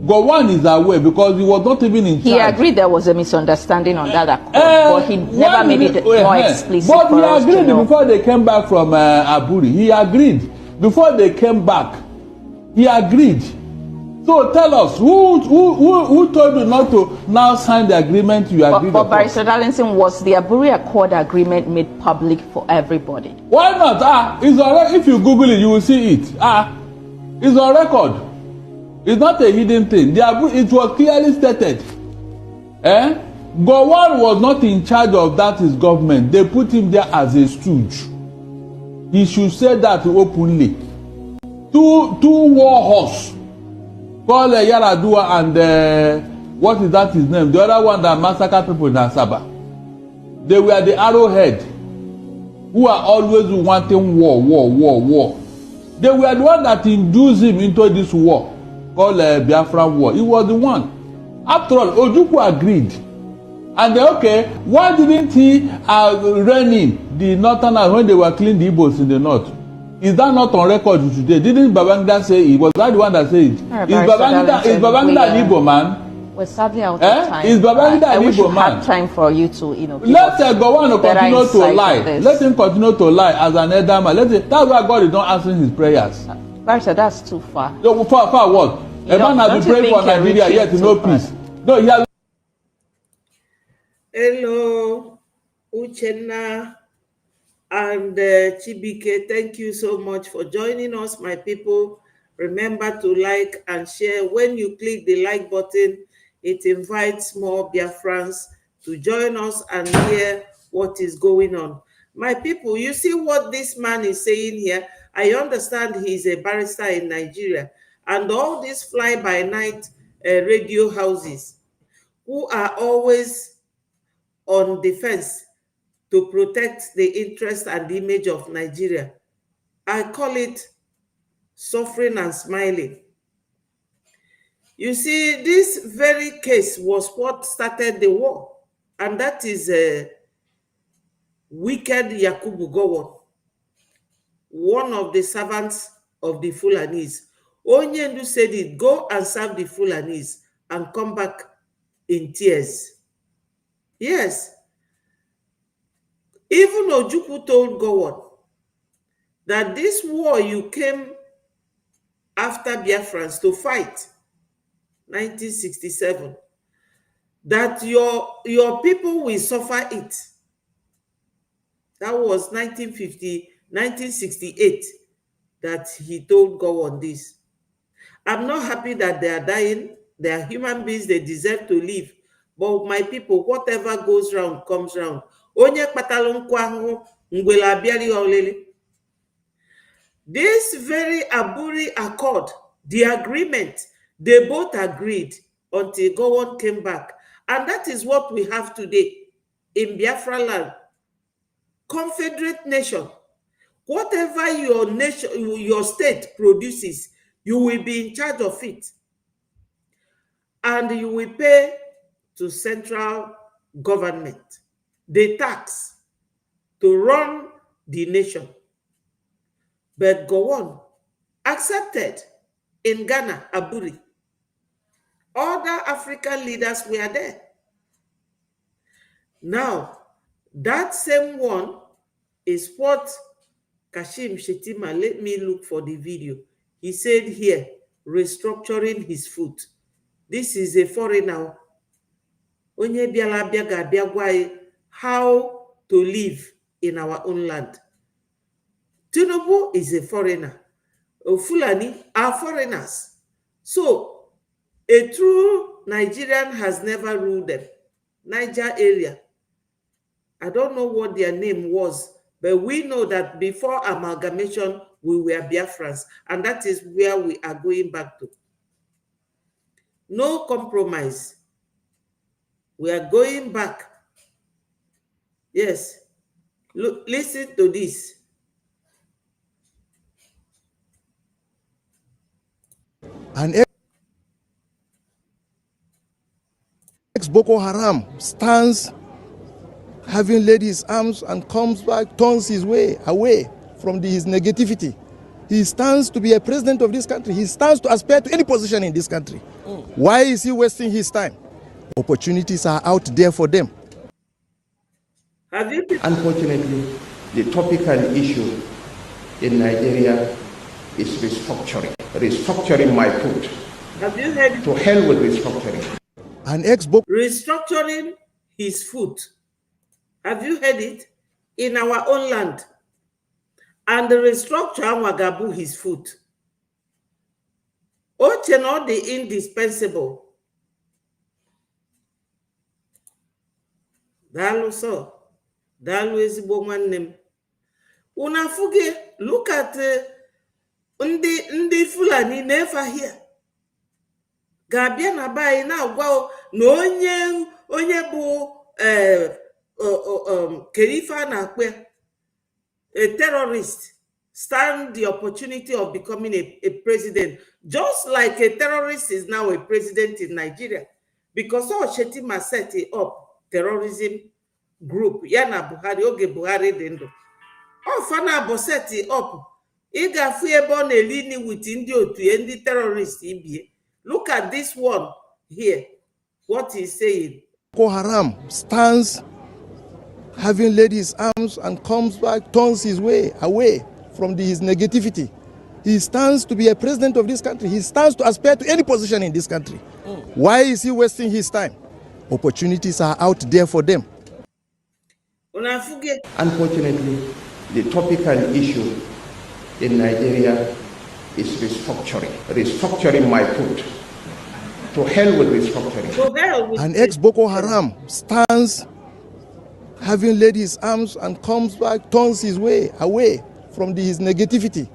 Gowon is aware because he was not even in charge.
He agreed there was a misunderstanding on that accord, but he never made it more explicit.
But he agreed before they came back from Aburi. He agreed before they came back. He agreed. So tell us, who told you not to now sign the agreement you agreed
upon? But Barrister Darlington, was the Aburi Accord agreement made public for everybody?
Why not? It's already, if you Google it, you will see it. It's on record. It's not a hidden thing. It was clearly stated. Gowon was not in charge of that, his government. They put him there as a stooge. He should say that openly. Two war horse called Yaradua and what is that his name? The other one that massacred people in Asaba. They were the arrowhead who are always wanting war. They were the one that induced him into this war called Biafran War. He was the one. After all, Ojukwu agreed. And okay, why didn't he rein in the northerners when they were killing the Igbos in the north? Is that not on record today? Didn't Babangida say it? Was that the one that said it? Is Babangida an Igbo man?
We're sadly out of time.
Is Babangida an Igbo man?
I wish we had time for you to,
let Gowon continue to lie. Let him continue to lie as an elder man. That's why God is not answering his prayers.
Barrister, that's too far.
No, far what? A man has been praying for Nigeria yet no peace. No, he has.
Hello, Uchenna. And Chibike, thank you so much for joining us, my people. Remember to like and share. When you click the like button, it invites more Biafrans to join us and hear what is going on. My people, you see what this man is saying here? I understand he's a barrister in Nigeria, and all these fly-by-night radio houses who are always on defense to protect the interest and the image of Nigeria. I call it suffering and smiling. You see, this very case was what started the war, and that is a wicked Yakubu Gowon, one of the servants of the Fulanese. Onyendu said it, go and serve the Fulanese and come back in tears. Yes. Even Ojukwu told Gowon that this war you came after Biafrans to fight, 1967, that your people will suffer it. That was 1968 that he told Gowon this. I'm not happy that they are dying. They are human beings. They deserve to live. But my people, whatever goes round comes round. Onye kpatalo nkwu ahụhụ ngwele abịali olele. This very Aburi Accord, the agreement, they both agreed until Gowon came back. And that is what we have today in Biafra land. Confederate nation. Whatever your nation, your state produces, you will be in charge of it. And you will pay to central government the tax to run the nation. But Gowon accepted in Ghana, Aburi. Other African leaders were there. Now, that same one is what Kashim Shettima, let me look for the video. He said here, restructuring his foot. This is a foreigner. Onye biala biaga biagwai, how to live in our own land. Tinubu is a foreigner. Fulani are foreigners. So, a true Nigerian has never ruled them. Niger area. I don't know what their name was, but we know that before amalgamation, we were Biafrans, and that is where we are going back to. No compromise. We are going back. Yes. Look, listen to this.
An ex-Boko Haram stands having laid his arms and comes back, turns his way away from his negativity. He stands to be a president of this country. He stands to aspire to any position in this country. Why is he wasting his time? Opportunities are out there for them.
Unfortunately, the topical issue in Nigeria is restructuring. Restructuring my foot.
Have you heard?
To hell with restructuring.
An ex-Boko
Restructuring his foot. Have you heard it? In our own land. And the restructure Wagabu his foot. Oche not the indispensable. Dalu so. Dalu ezigbo nwannem. Una fuge, look at ndị Fulani never here. Gabia na bai na agwa na onye bụ Kerifa na akwe, a terrorist, stand the opportunity of becoming a president, just like a terrorist is now a president in Nigeria, because all Shettima set up terrorism group. Yana Buhari, oge Buhari dendo. All Fana Abo set up. Iga fuebon elini with Indio to end terrorist ibie. Look at this one here. What he's saying.
Boko Haram stands having laid his arms and comes back, turns his way away from his negativity. He stands to be a president of this country. He stands to aspire to any position in this country. Why is he wasting his time? Opportunities are out there for them.
Unfortunately, The topical issue in Nigeria is restructuring. Restructuring my foot. To hell with restructuring.
To hell with
An ex-Boko Haram stands having laid his arms and comes back, turns his way away from his negativity.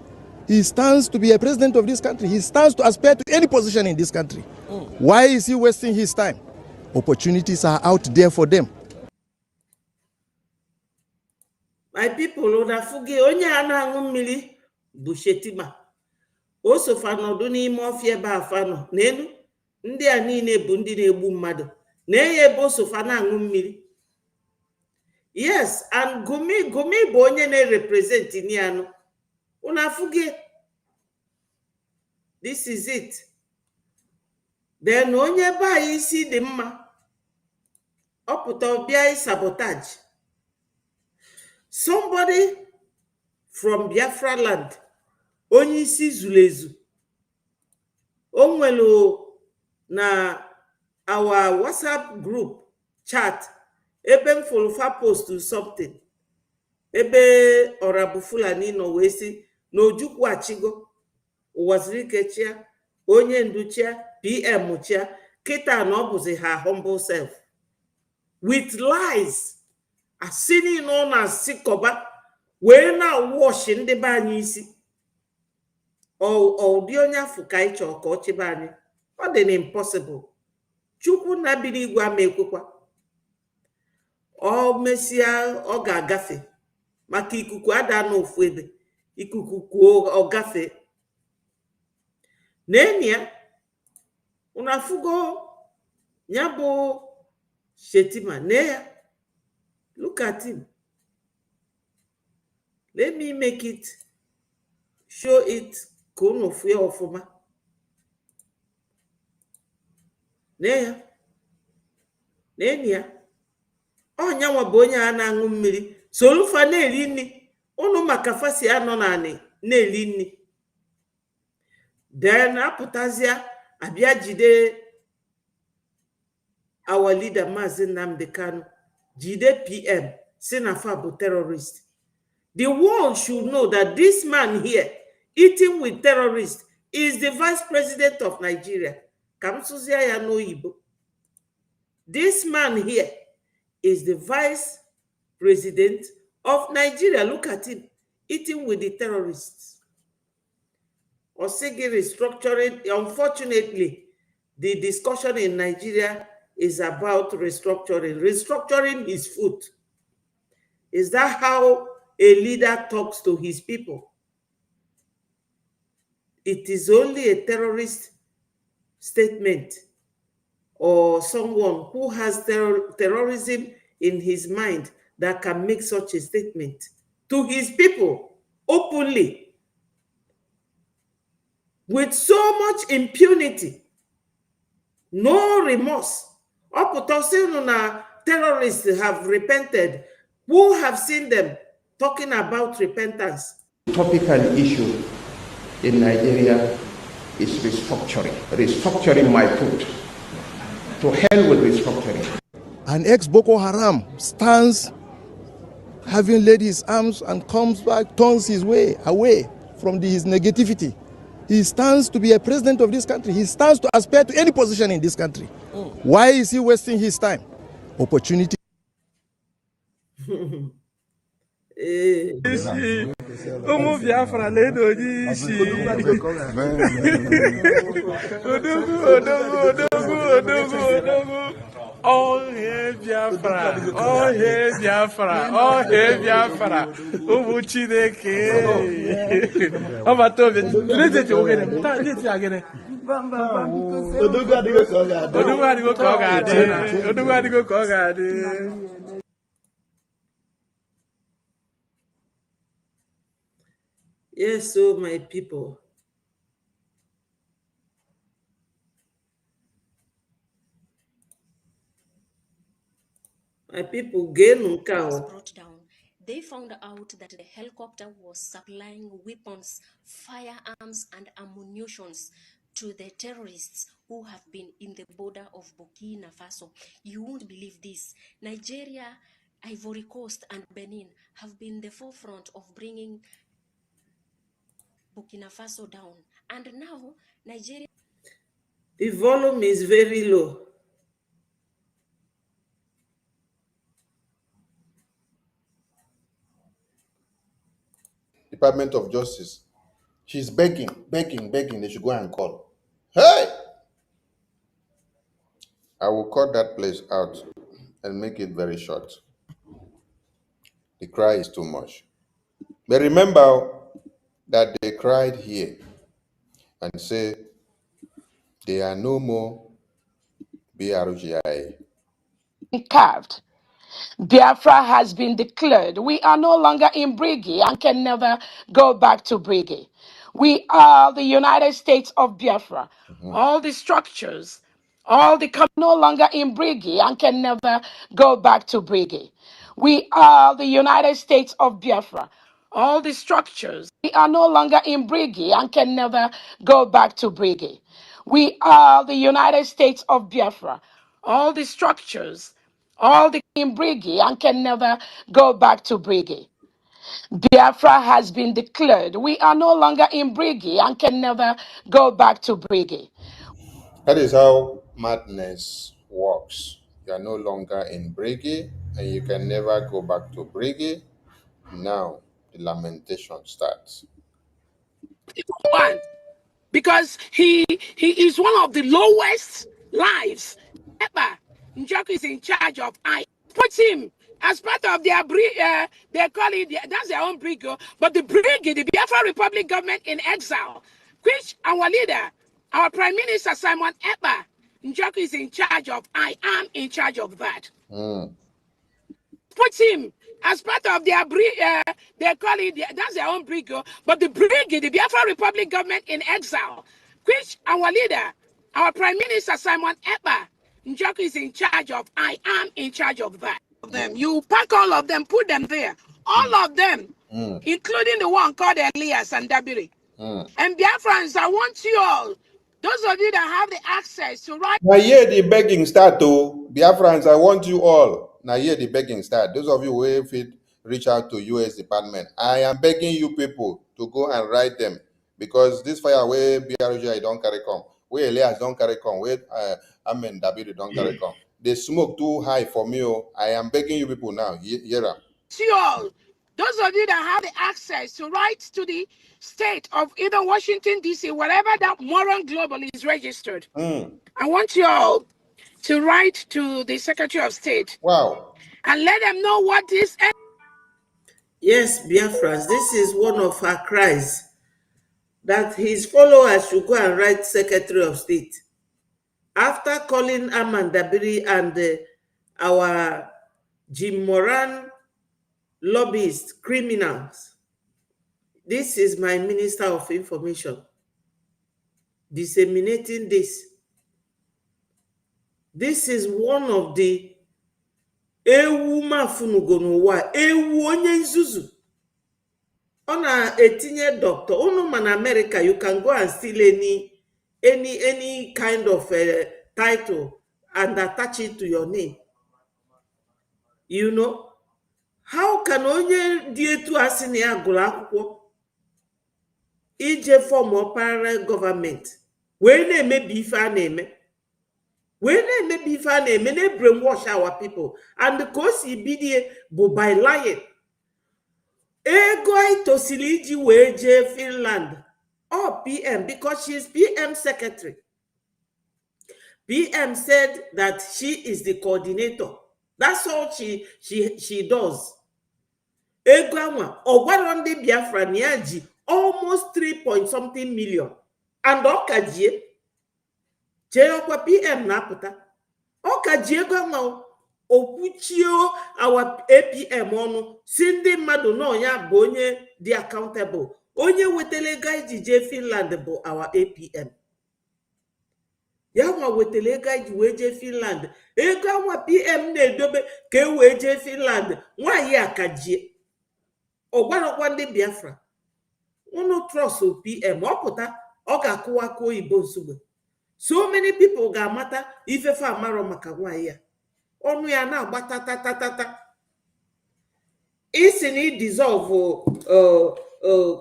He stands to be a president of this country. He stands to aspire to any position in this country. Why is he wasting his time? Opportunities are out there for them.
My people, Odafuge, onye ana mmiri bụ Shetima. O sofa nọdụ n'ime ọfịa ebe afa nọ. N'elu, ndị a niile bụ ndị na-egbu mmadụ. Na-enye ebe o sofa na-aṅụ mmiri. Yes, and Gumi bụ onye na-represent Niano. Unafuge. This is it. Then onye ba isi dị mma. Ọpụta ọbịa sabotage. Somebody from Biafra land, onye isi zulezu. Onwelo na our WhatsApp group chat, ebe m follow post to something. Ebe Orabu Fulani no wesi, no Ojukwu achigo, Uwazirike chia, onye ndu chia, PM chia, kita na ọbụzi her humble self. With lies. Asini no na sikoba we na wash ndị be anyị isi ọ dị onye afụ ka anyị chọọ ka ọ chịba anyị ọ dị impossible Chukwu na biri igwe ama ekwekwa ọ mesịa ọ ga-agafe maka ikuku ada n'ofu ebe ikuku kwuo ọ gafe n'enya unafugo ya bụ Shetima ne. Look at him. Let me make it, show it, kono fuya ofuma. Neya. Nenya. Onya wabonya ana mmiri. Solufa na-eri nni. Unu makafasi anọ nani na-eri nni. Then apụtazia abịa jide our leader Mazi Nnamdi Kanu. Jide PM, Sinafa bụ terrorist. The world should know that this man here, eating with terrorists, is the vice president of Nigeria. Kamsuzia ya no Igbo. This man here is the vice president of Nigeria. Look at him, eating with the terrorists. Osigi restructuring. Unfortunately, the discussion in Nigeria is about restructuring. Restructuring his food. Is that how a leader talks to his people? It is only a terrorist statement or someone who has terrorism in his mind that can make such a statement to his people openly with so much impunity, no remorse. Terrorists have repented. Who have seen them talking about repentance?
Topical issue in Nigeria is restructuring. Restructuring my foot. To hell with restructuring.
An ex-Boko Haram stands having laid his arms and comes back, turns his way away from his negativity. He stands to be a president of this country. He stands to aspire to any position in this country. Why is he wasting his time? Opportunity.
Umu Biafra ledo isi. Odogu. Oh hey Biafra. Umu Chineke. Amatobe. Lete ogene. Ta lete agene. Odogu adigo kogade.
Yes, so my people. My people
brought down. They found out that the helicopter was supplying weapons, firearms, and ammunitions to the terrorists who have been in the border of Burkina Faso. You won't believe this. Nigeria Ivory Coast and Benin have been the forefront of bringing Burkina Faso down. And now, Nigeria.
The volume is very low.
Department of Justice. She's begging. They should go and call. Hey! I will cut that place out and make it very short. The cry is too much. But remember that they cried here and say they are no more BRGIA.
Carved. Biafra has been declared. We are no longer in Brigi and can never go back to Brigi. We are the United States of Biafra. All the structures, no longer in Brigi and can never go back to Brigi. We are the United States of Biafra. All the structures, we are no longer in Brigi and can never go back to Brigi. We are the United States of Biafra. All the structures, all the in Brigi and can never go back to Brigi. Biafra has been declared. We are no longer in Brigi and can never go back to Brigi.
That is how madness works. You are no longer in Brigi and you can never go back to Brigi. Now the lamentation starts.
One, because he is one of the lowest lives ever. Njoku is in charge of. I put him as part of their they call it that's their own brig, but the brig, the Biafra Republic government in exile, which our leader, our Prime Minister Simon Ekpa Njoku is in charge of. I am in charge of that. Put him as part of their they call it that's their own brig, but the brig, the Biafra Republic government in exile, which our leader, our Prime Minister Simon Ekpa Njoku is in charge of. I am in charge of that. Them, you pack all of them, put them there, all of them, including the one called Elias and Dabiri. And Biafrans, I want you all, those of you that have the access to write.
Now here the begging start to Biafrans, I want you all. Now here the begging start. Those of you who if it reach out to US Department, I am begging you people to go and write them because this fire where BRGI don't carry come, where Elias don't carry come, where Amen Dabiri don't carry come. The smoke too high for me. I am begging you people now. Here.
You all, those of you that have the access to write to the state of either Washington, D.C., wherever that moron global is registered, I want you all to write to the Secretary of State.
Wow.
And let them know what this.
Yes, Biafrans, this is one of her cries, that his followers should go and write Secretary of State. After calling Amanda Dabiri and our Jim Moran lobbyists criminals, this is my Minister of Information disseminating this. This is one of the ewu mafunugo n'ụwa, ewu onye nzuzu. Ọ na-etinye doctor, unu ma na America, you can go and steal any kind of title and attach it to your name. You know, how can onye dị etu asị na ya gụrụ akwụkwọ ije form parallel government wee na-emebi ife a na-eme, wee na-emebi ife a na-eme, na-brainwash our people, and ka o si bidie bụ by lying. Ego anyị tosiri iji wee jee Finland or PM, because she is PM secretary. PM said that she is the coordinator. That's all she does. Ego anwa ogwaro ndị Biafra na ya ji almost 3.something million, and ọkajie jeekwa PM na-apụta ọkajie ego anwa okwuchio our APM ọnụ si ndị mmadụ nọ ya bụ onye dị accountable. Onye wetele ego iji jee Finland bụ our APM. Ya nwa wetele ego iji wee jee Finland. Ego anwa PM na-edobe ka e wee jee Finland. Nwaanyị akajie ọgwarọkwa ndị Biafra unu trust PM ọpụta ọ ga-akụwa aka oyibo nsogbe. So many people ga-amata ifefe amarọ maka nwaanyị ya. Ọnụ ya na-agba tatatata. It's in dissolve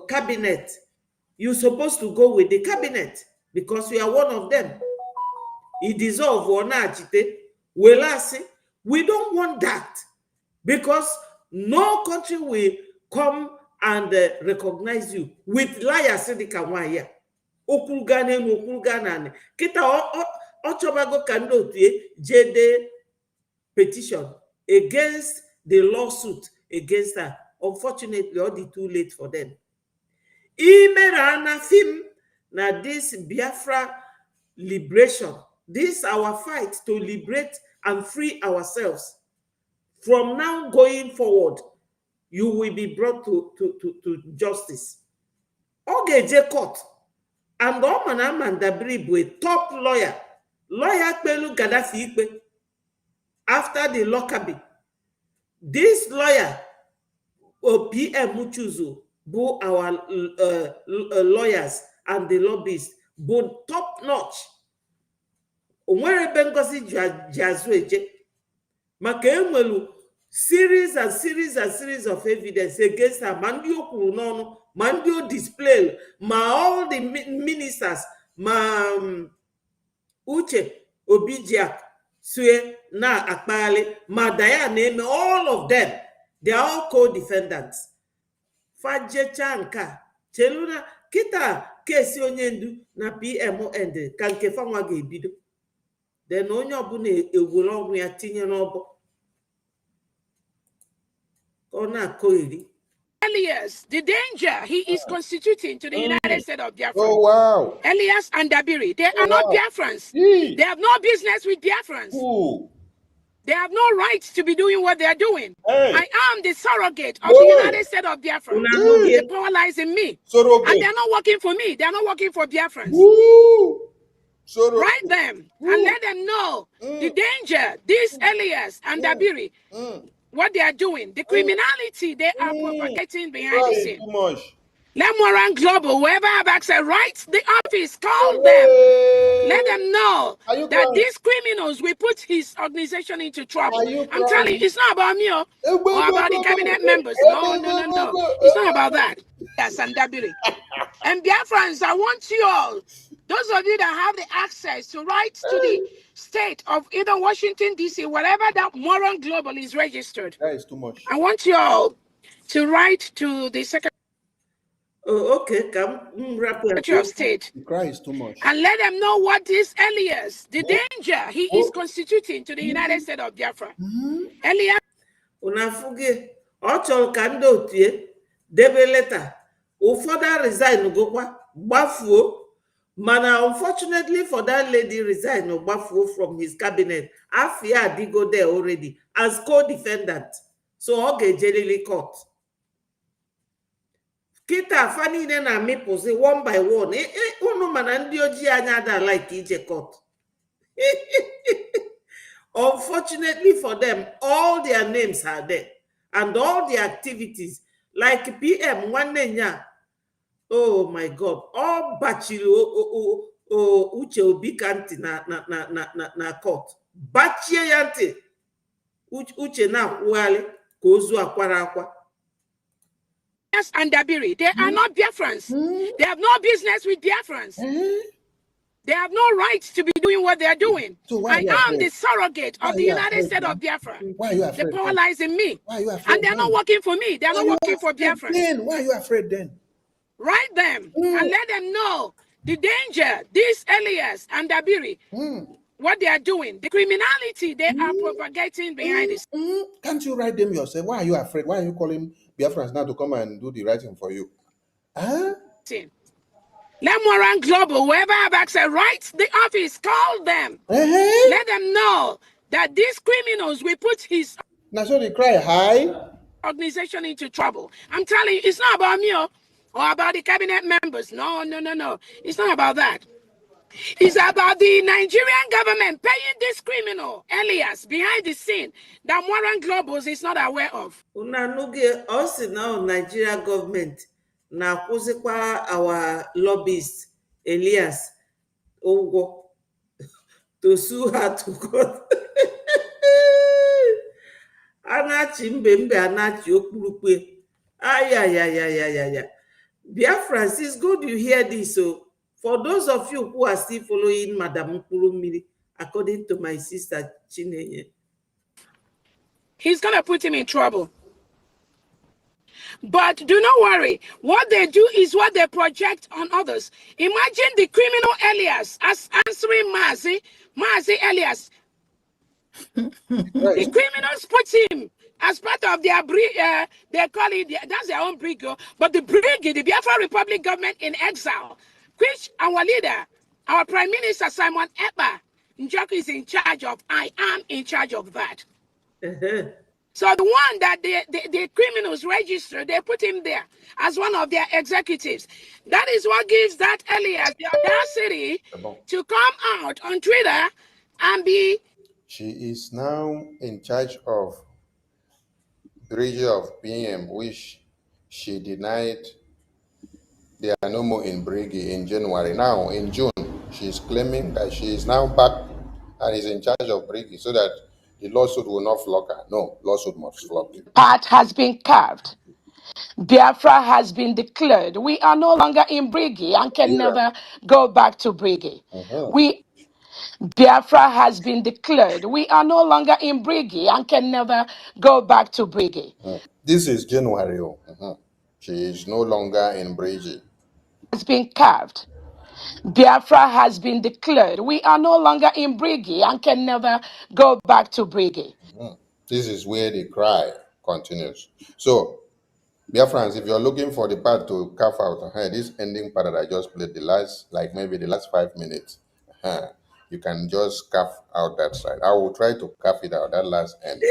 cabinet. You're supposed to go with the cabinet because you are one of them. He dissolve or not, we don't want that because no country will come and recognize you with liars waya. Okulgane no okulganane. Kita ochobago kando jede petition against the lawsuit against her. Unfortunately, already too late for them. Imerana film na this Biafra liberation. This our fight to liberate and free ourselves. From now going forward, you will be brought to justice. Ogeje court. And Omana Mandabri bụ a top lawyer. Lawyer Pelu Gaddafi Ikpe. After the Lockerbie. This lawyer, PM Muchuzu, bụ our lawyers and the lobbyists, bụ top notch. Onwere ebe Ngozi ji azụ eje. Maka enwelu series and series and series of evidence against her. Ma ndị o kwuru n'ọnụ, ma ndị o display, ma all the ministers, ma Uche Obijiak, Sue na Akpali, ma Diane Eme, all of them, they are all co-defendants. Fajecha nka, cheluna kita kesi onye ndu na PMO end ka nke fanwa ga-ebido. Then onye ọbụla ewere ọgwụ ya tinye n'ọbọ.
Elias, the danger he is constituting to the United States of Biafra.
Oh, wow.
Elias and Dabiri, they are not Biafrans. They have no business with Biafrans.
Ooh.
They have no right to be doing what they are doing.
Hey.
I am the surrogate of the United States of Biafra. The power lies in me.
Surrogate.
And they are not working for me. They are not working for Biafrans.
Ooh.
Write them and let them know the danger, this Elias and Dabiri, what they are doing, the criminality they are propagating behind the scene.
Too much.
Lemoran Global, whoever have access, write the office, call them. Let them know that these criminals will put his organization into trouble. I'm telling you, it's not about me or about the cabinet members. No. It's not about that. Yes, and Dabiri. And Biafrans, I want you all, those of you that have the access to write to the state of either Washington, D.C., wherever that Moron Global is registered.
That is too much.
I want you all to write to the Secretary of State.
The cry is too much.
And let them know what this Elias, the danger he is constituting to the United States of Biafra. Elias.
Unafuge, ochol kando tie, debe letter. Ufoda resign gokwa, gbafuo. Mana unfortunately for that lady resign gbafuo from his cabinet. Afia did go there already as co-defendant. So okay, generally court. Kita fani ne na me pose one by one. Unu mana ndi oji anya da like ije court. Unfortunately for them, all their names are there. And all the activities, like PM, one nya. Oh my God. All bachiri uche obi kanti na court. Bachie yanti. Uche na wale kozu akwara akwa.
And Dabiri, they are not Biafrans. They have no business with Biafrans. They have no right to be doing what they are doing.
So
I am the surrogate of the United States of Biafra.
Why are you afraid?
The power lies in me.
Why are you afraid?
And they are not working for me. They are not working for Biafrans.
Then why are you afraid then?
Write them and let them know the danger, this Elias and Dabiri, what they are doing, the criminality they are propagating behind this.
Can't you write them yourself? Why are you afraid? Why are you calling Biafrans now to come and do the writing for you? Huh?
Lemoran Global, whoever have access, write the office, call them. Let them know that these criminals will put his
cry high
organization into trouble. I'm telling you, it's not about me or about the cabinet members. No. It's not about that. It's about the Nigerian government paying this criminal, Elias, behind the scene that Moran Globals is not aware of.
Unanuge, also now Nigeria government na kuzikwa our lobbyist, Elias, Ogo, to sue her to court. anachi mbe anachi okpurukpe. Ayayayayayaya. Biafrans, it's good you hear this. So for those of you who are still following Madam Nkurumiri, according to my sister Chinenye,
He's going to put him in trouble. But do not worry. What they do is what they project on others. Imagine the criminal Elias as answering Mazi Elias. The criminals put him as part of their they call it, that's their own brig, but the brig, the Biafra Republic government in exile, which our leader, our Prime Minister Simon Ekpa Njoku is in charge of. I am in charge of that. So the one that the criminals registered, they put him there as one of their executives. That is what gives that Elias the audacity to come out on Twitter and be.
She is now in charge of bridge of PM, which she denied they are no more in Brigi in January. Now, in June, she is claiming that she is now back and is in charge of Brigi so that the lawsuit will not flog her. No, lawsuit must flog you.
Part has been carved. Biafra has been declared. We are no longer in Brigi and can never go back to Brigi. Biafra has been declared. We are no longer in Brigi and can never go back to Brigi.
This is January. She is no longer in Brigi.
Has been carved. Biafra has been declared. We are no longer in Brigi and can never go back to Brigi.
This is where the cry continues. So, Biafrans, if you're looking for the part to carve out, this ending part that I just played, the last, like maybe the last 5 minutes, you can just carve out that side. I will try to carve it out, that last end.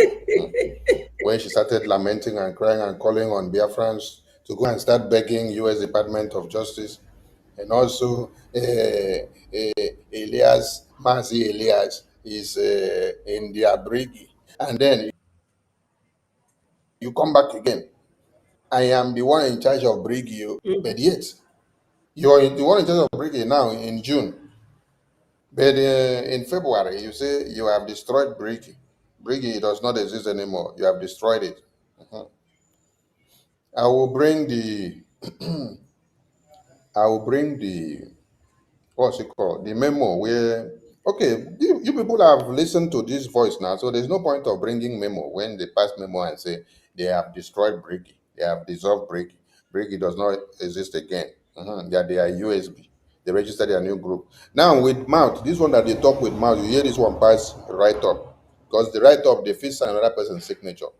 When she started lamenting and crying and calling on Biafrans to go and start begging U.S. Department of Justice, and also Elias, Mazi Elias, is in their brigade. And then you come back again. I am the one in charge of brigade, but yet you're the one in charge of brigade now in June. But in February, you say you have destroyed brigade. Brigade does not exist anymore. You have destroyed it. I will bring the I will bring the what's it called? The memo where okay, you people have listened to this voice now, so there's no point of bringing memo when they pass memo and say they have destroyed Briggy, they have dissolved Briggy. Briggy does not exist again. That they are USB. They registered their new group. Now with mouth, this one that they talk with mouth, you hear this one pass right up. Because the write up they fix another person's signature.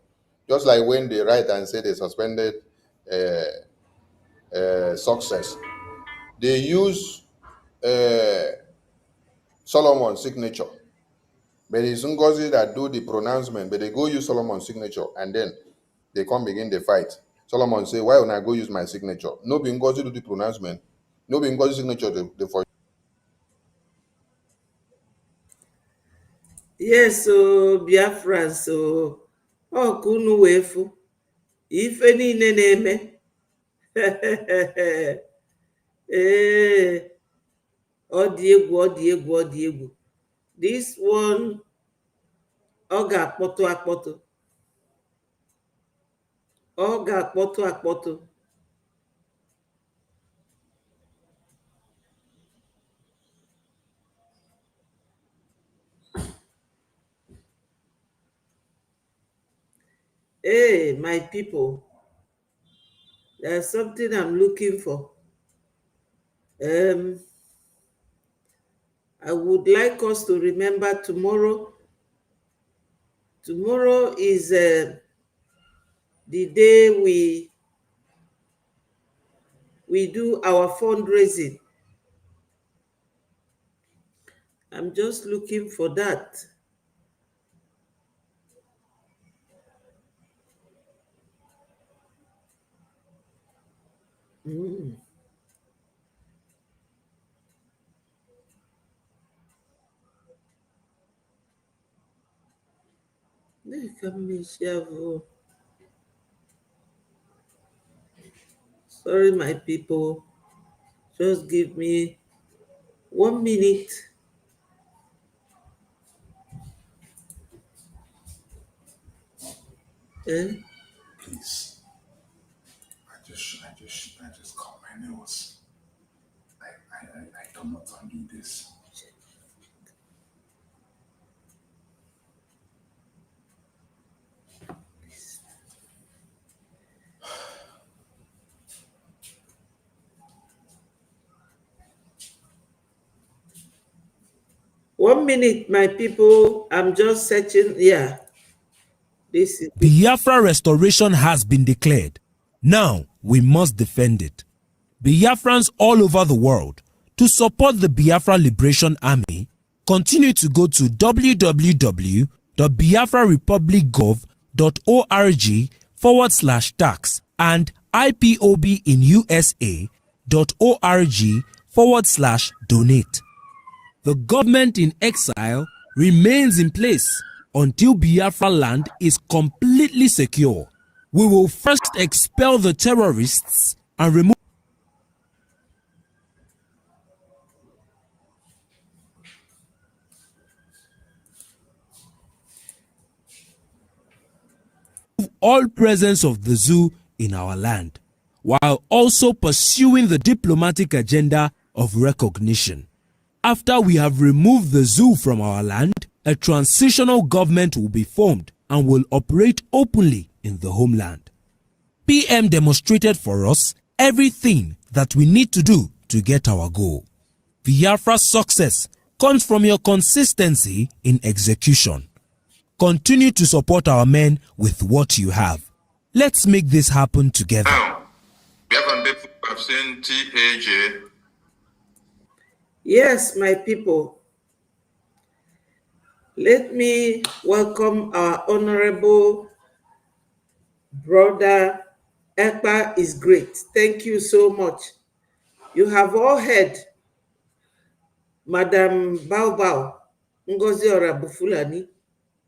Just like when they write and say they suspended success. They use Solomon's signature. But it's Ngozi that do the pronouncement, but they go use Solomon's signature and then they come begin the fight. Solomon say, why when I go use my signature? No be Ngozi do the pronouncement. No be Ngozi signature the for.
yes, so Biafra, so kunu wefu. Ife niile na-eme. Ee, ọ dị egwu, ọ dị egwu, ọ dị egwu. This one, ọ ga-akpọtụ akpọtụ. Ọ ga-akpọtụ akpọtụ. Hey, my people, there's something I'm looking for. I would like us to remember tomorrow. Tomorrow is the day we do our fundraising. I'm just looking for that. Sorry, my people. Just give me 1 minute. Eh?
Please. I just cut my nails. I cannot undo this.
One minute, my people. I'm just searching. Yeah. This is
Biafra restoration has been declared. Now we must defend it. Biafrans all over the world, to support the Biafra Liberation Army, continue to go to www.biafrarepublicgov.org/tax and ipobinusa.org/donate. The government in exile remains in place until Biafra land is completely secure. We will first expel the terrorists and remove all presence of the zoo in our land, while also pursuing the diplomatic agenda of recognition. After we have removed the zoo from our land, a transitional government will be formed and will operate openly in the homeland. PM demonstrated for us everything that we need to do to get our goal. Biafra's success comes from your consistency in execution. Continue to support our men with what you have. Let's make this happen together.
Now, Biafran people have seen TAJ.
Yes, my people. Let me welcome our honorable brother. Ekpa is great. Thank you so much. You have all heard Madam Bao Ngozi Orabu Fulani,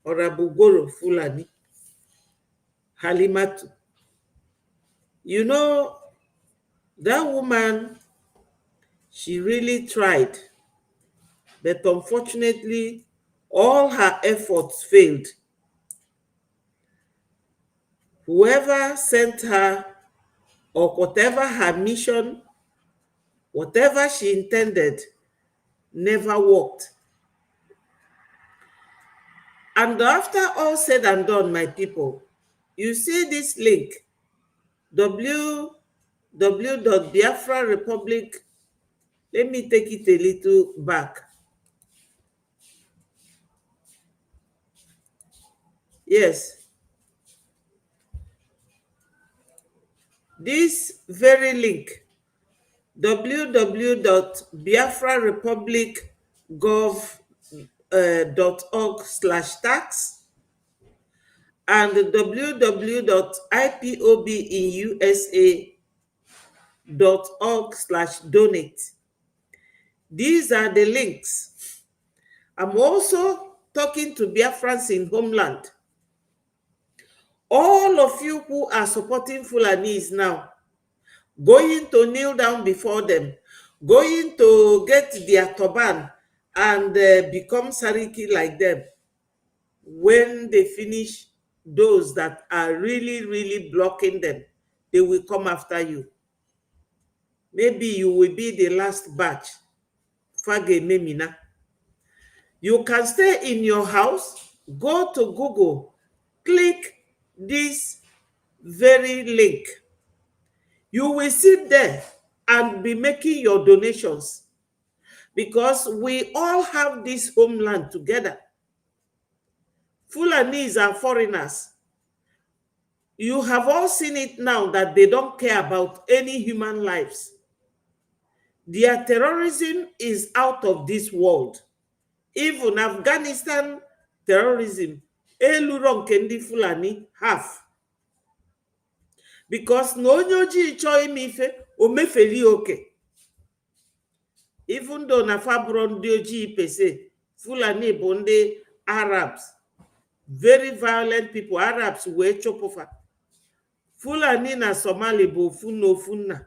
Orabu Goro Fulani, Halimatu. You know, that woman, she really tried, but unfortunately, all her efforts failed. Whoever sent her, or whatever her mission, whatever she intended, never worked. And after all said and done, my people, you see this link, www.biafrarepublic. Let me take it a little back. Yes. This very link, www.biafrarepublic.gov.org/tax and www.ipobinUSA.org/donate. These are the links. I'm also talking to Biafrans in homeland. All of you who are supporting Fulanis now, going to kneel down before them, going to get their turban and become Sariki like them. When they finish, those that are really blocking them, they will come after you. Maybe you will be the last batch. Fage Memina. You can stay in your house, go to Google, click this very link. You will sit there and be making your donations because we all have this homeland together. Fulanis are foreigners. You have all seen it now that they don't care about any human lives. Their terrorism is out of this world. Even Afghanistan terrorism, eluro nke ndị Fulani half. Because na onye ojii chọọ ime ife, o mefeli oke. Even though na fabro ndị ojii pese, Fulani bụ ndị Arabs, very violent people. Arabs wee chụpụfa. Fulani na Somali bụ ofu na ofu nna,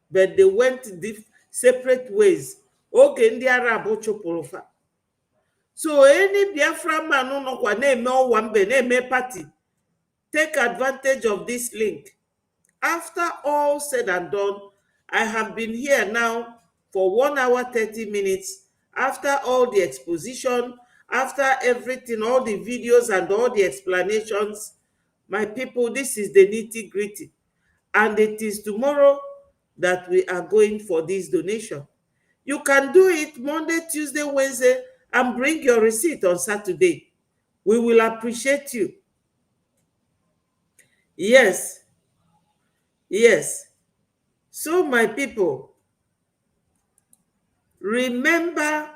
but they went separate ways. Oge ndị Arab chụpụrụ fa. So any Biafra man nọkwa na-eme ọwa mbe na-eme party take advantage of this link. After all said and done, I have been here now for 1 hour 30 minutes. After all the exposition, after everything, all the videos and all the explanations, my people, this is the nitty-gritty. And it is tomorrow that we are going for this donation. You can do it Monday, Tuesday, Wednesday, and bring your receipt on Saturday. We will appreciate you. Yes. Yes. So, my people, remember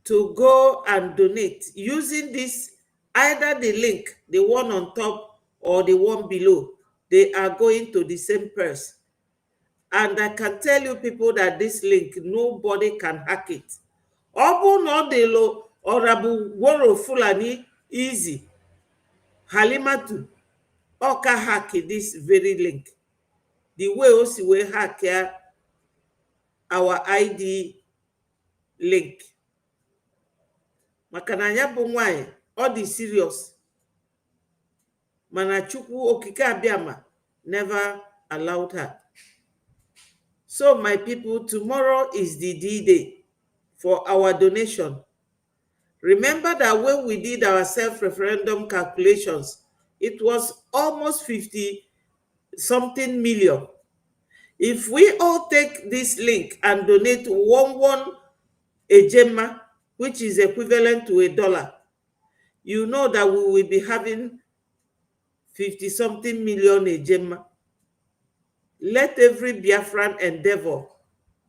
to go and donate using this, either the link, the one on top or the one below. They are going to the same person. And I can tell you people that this link, nobody can hack it. Obu no de lo Orabu Woro Fulani easy. Halimatu Oka hack this very link. The way also we hack our ID link. Maka na ya bụ nwanyị, ọ dị serious. Mana Chukwu Okike Abiama never allowed her. So my people, tomorrow is the D-Day for our donation. Remember that when we did our self-referendum calculations, it was almost 50-something million. If we all take this link and donate one ejema, which is equivalent to $1, you know that we will be having 50-something million ejema. Let every Biafran endeavor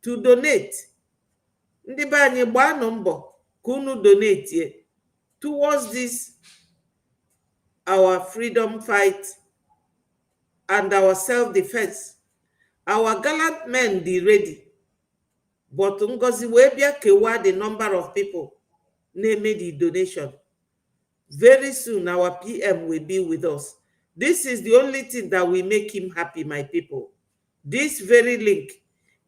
to donate. Ndị be anyị gbaa mbọ ka unu donate towards this our freedom fight and our self-defense. Our gallant men be ready, but Ngozi wee bịa kewa the number of people na-eme the donation. Very soon our PM will be with us. This is the only thing that will make him happy, my people. This very link,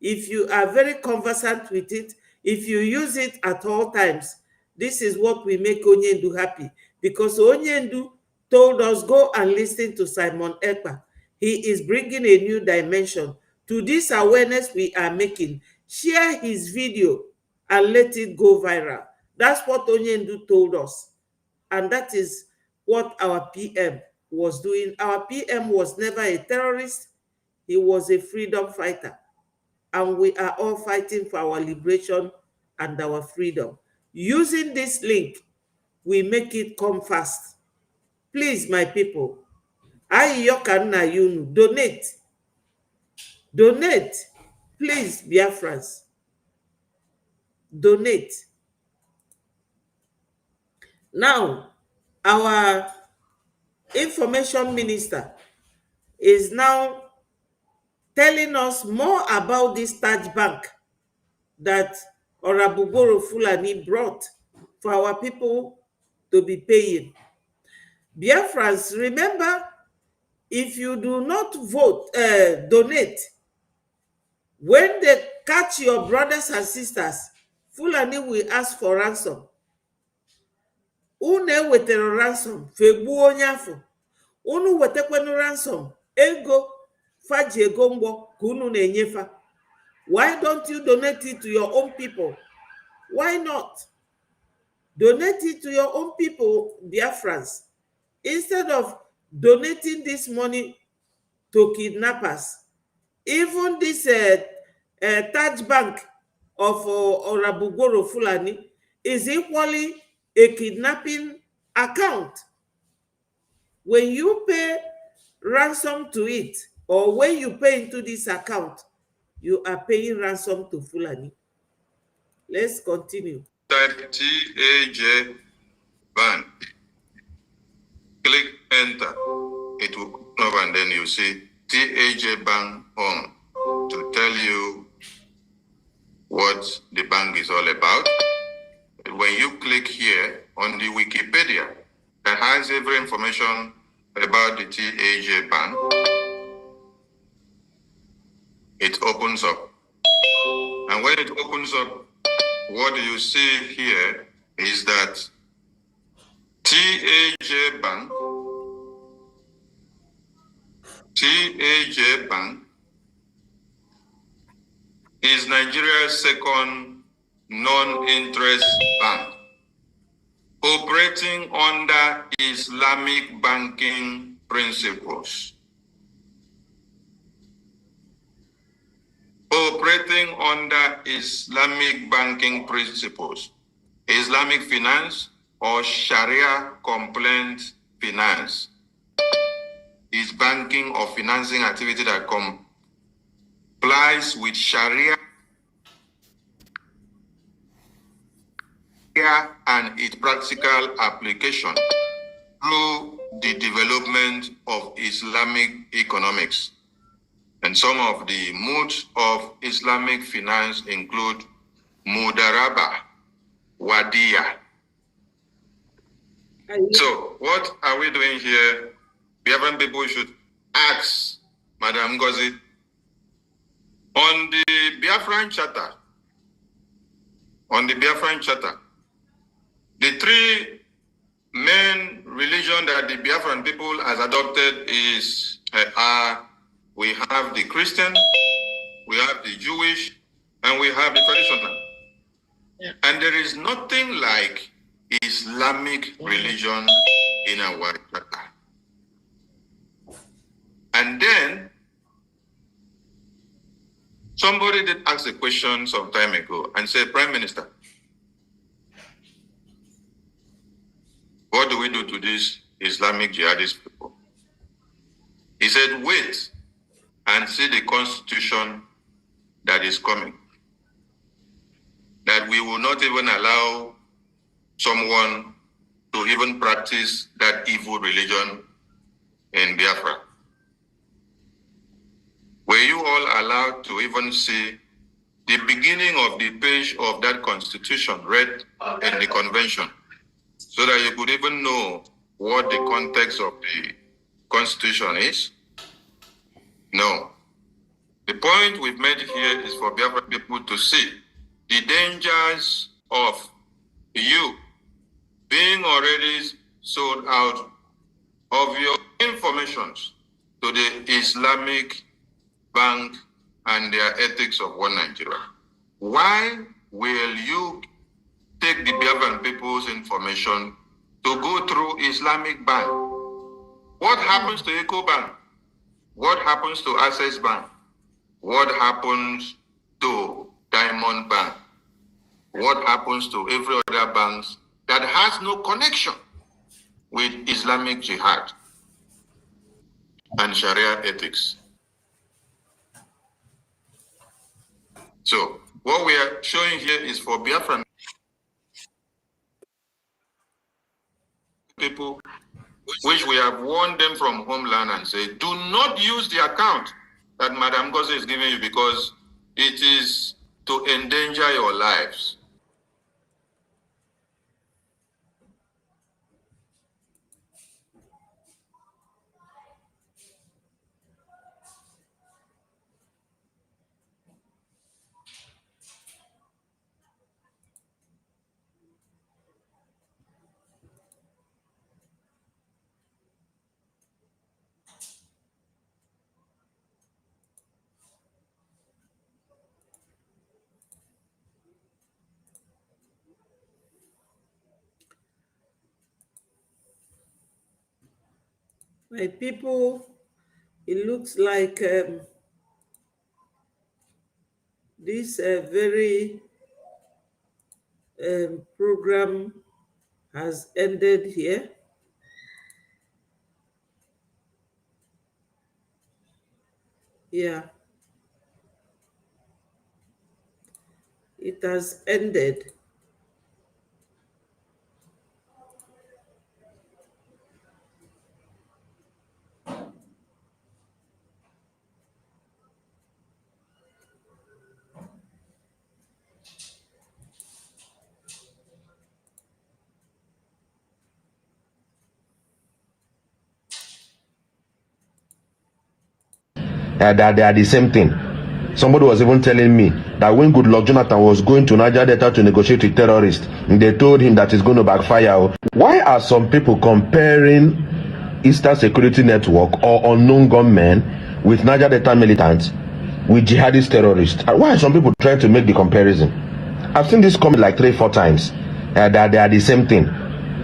if you are very conversant with it, if you use it at all times, this is what will make Onyendu happy. Because Onyendu told us, go and listen to Simon Ekpa. He is bringing a new dimension to this awareness we are making. Share his video and let it go viral. That's what Onyendu told us. And that is what our PM was doing. Our PM was never a terrorist. He was a freedom fighter. And we are all fighting for our liberation and our freedom. Using this link, we make it come fast. Please, my people, donate. Donate. Please, Biafrans. Donate. Now, our information minister is now telling us more about this Taj Bank that Orabugoro Fulani brought for our people to be paying. Biafrans, remember, if you do not donate, when they catch your brothers and sisters, Fulani will ask for ransom. Unu wetara ransom, fegbuo onye afọ. Unu wetekwenu ransom, ego, faji ego mgbo ka unu na-enyefa. Why don't you donate it to your own people? Why not? Donate it to your own people, Biafrans. Instead of donating this money to kidnappers, even this Taj Bank of Orabugoro Fulani is equally a kidnapping account. When you pay ransom to it, or when you pay into this account, you are paying ransom to Fulani. Let's continue.
Type TAJ Bank. Click enter. It will come up and then you see TAJ Bank Home to tell you what the bank is all about. When you click here on the Wikipedia, it has every information about the TAJ Bank. It opens up. And when it opens up, what you see here is that TAJ Bank TAJ Bank is Nigeria's second non-interest bank, operating under Islamic banking principles. Operating under Islamic banking principles, Islamic finance or Sharia compliant finance is banking or financing activity that complies with Sharia and its practical application through the development of Islamic economics. And some of the modes of Islamic finance include Mudaraba, Wadiya. So, what are we doing here? Biafran people should ask Madam Ngozi, on the Biafran Charter, the three main religion that the Biafran people has adopted is we have the Christian, we have the Jewish, and we have the traditional. Yeah. And there is nothing like Islamic religion in our charter. And then somebody did ask a question some time ago and said, Prime Minister, what do we do to these Islamic jihadist people? He said, wait and see the constitution that is coming. That we will not even allow someone to even practice that evil religion in Biafra. Were you all allowed to even see the beginning of the page of that constitution read in the convention so that you could even know what the context of the constitution is? No. The point we've made here is for Biafra people to see the dangers of you being already sold out of your information to the Islamic Bank and their ethics of one Nigeria. Why will you take the Biafran people's information to go through Islamic Bank? What happens to Eco Bank? What happens to Access Bank? What happens to Diamond Bank? What happens to every other bank that has no connection with Islamic jihad and Sharia ethics? So what we are showing here is for Biafran people, which we have warned them from homeland and say, do not use the account that Madam Ngozi is giving you because it is to endanger your lives.
My people, it looks like this very program has ended here. Yeah, it has ended.
That they are the same thing. Somebody was even telling me that when Goodluck Jonathan was going to Niger Delta to negotiate with terrorists, they told him that it's going to backfire. Why are some people comparing Eastern Security Network or unknown gunmen with Niger Delta militants with jihadist terrorists. Why are some people trying to make the comparison? I've seen this comment like 3-4 times. That they are the same thing.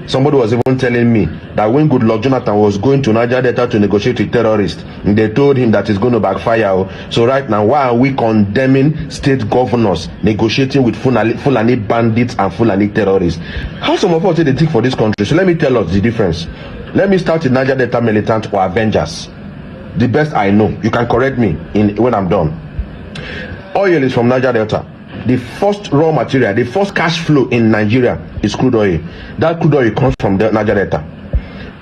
Somebody was even telling me that when Goodluck Jonathan was going to Niger Delta to negotiate with terrorists, they told him that it's going to backfire. So right now, why are we condemning state governors negotiating with Fulani bandits and Fulani terrorists? How some of us say they think for this country? So let me tell us the difference. Let me start with Niger Delta militant or Avengers. The best I know. You can correct me when I'm done. Oil is from Niger Delta. The first raw material, the first cash flow in Nigeria is crude oil. That crude oil comes from the Niger Delta.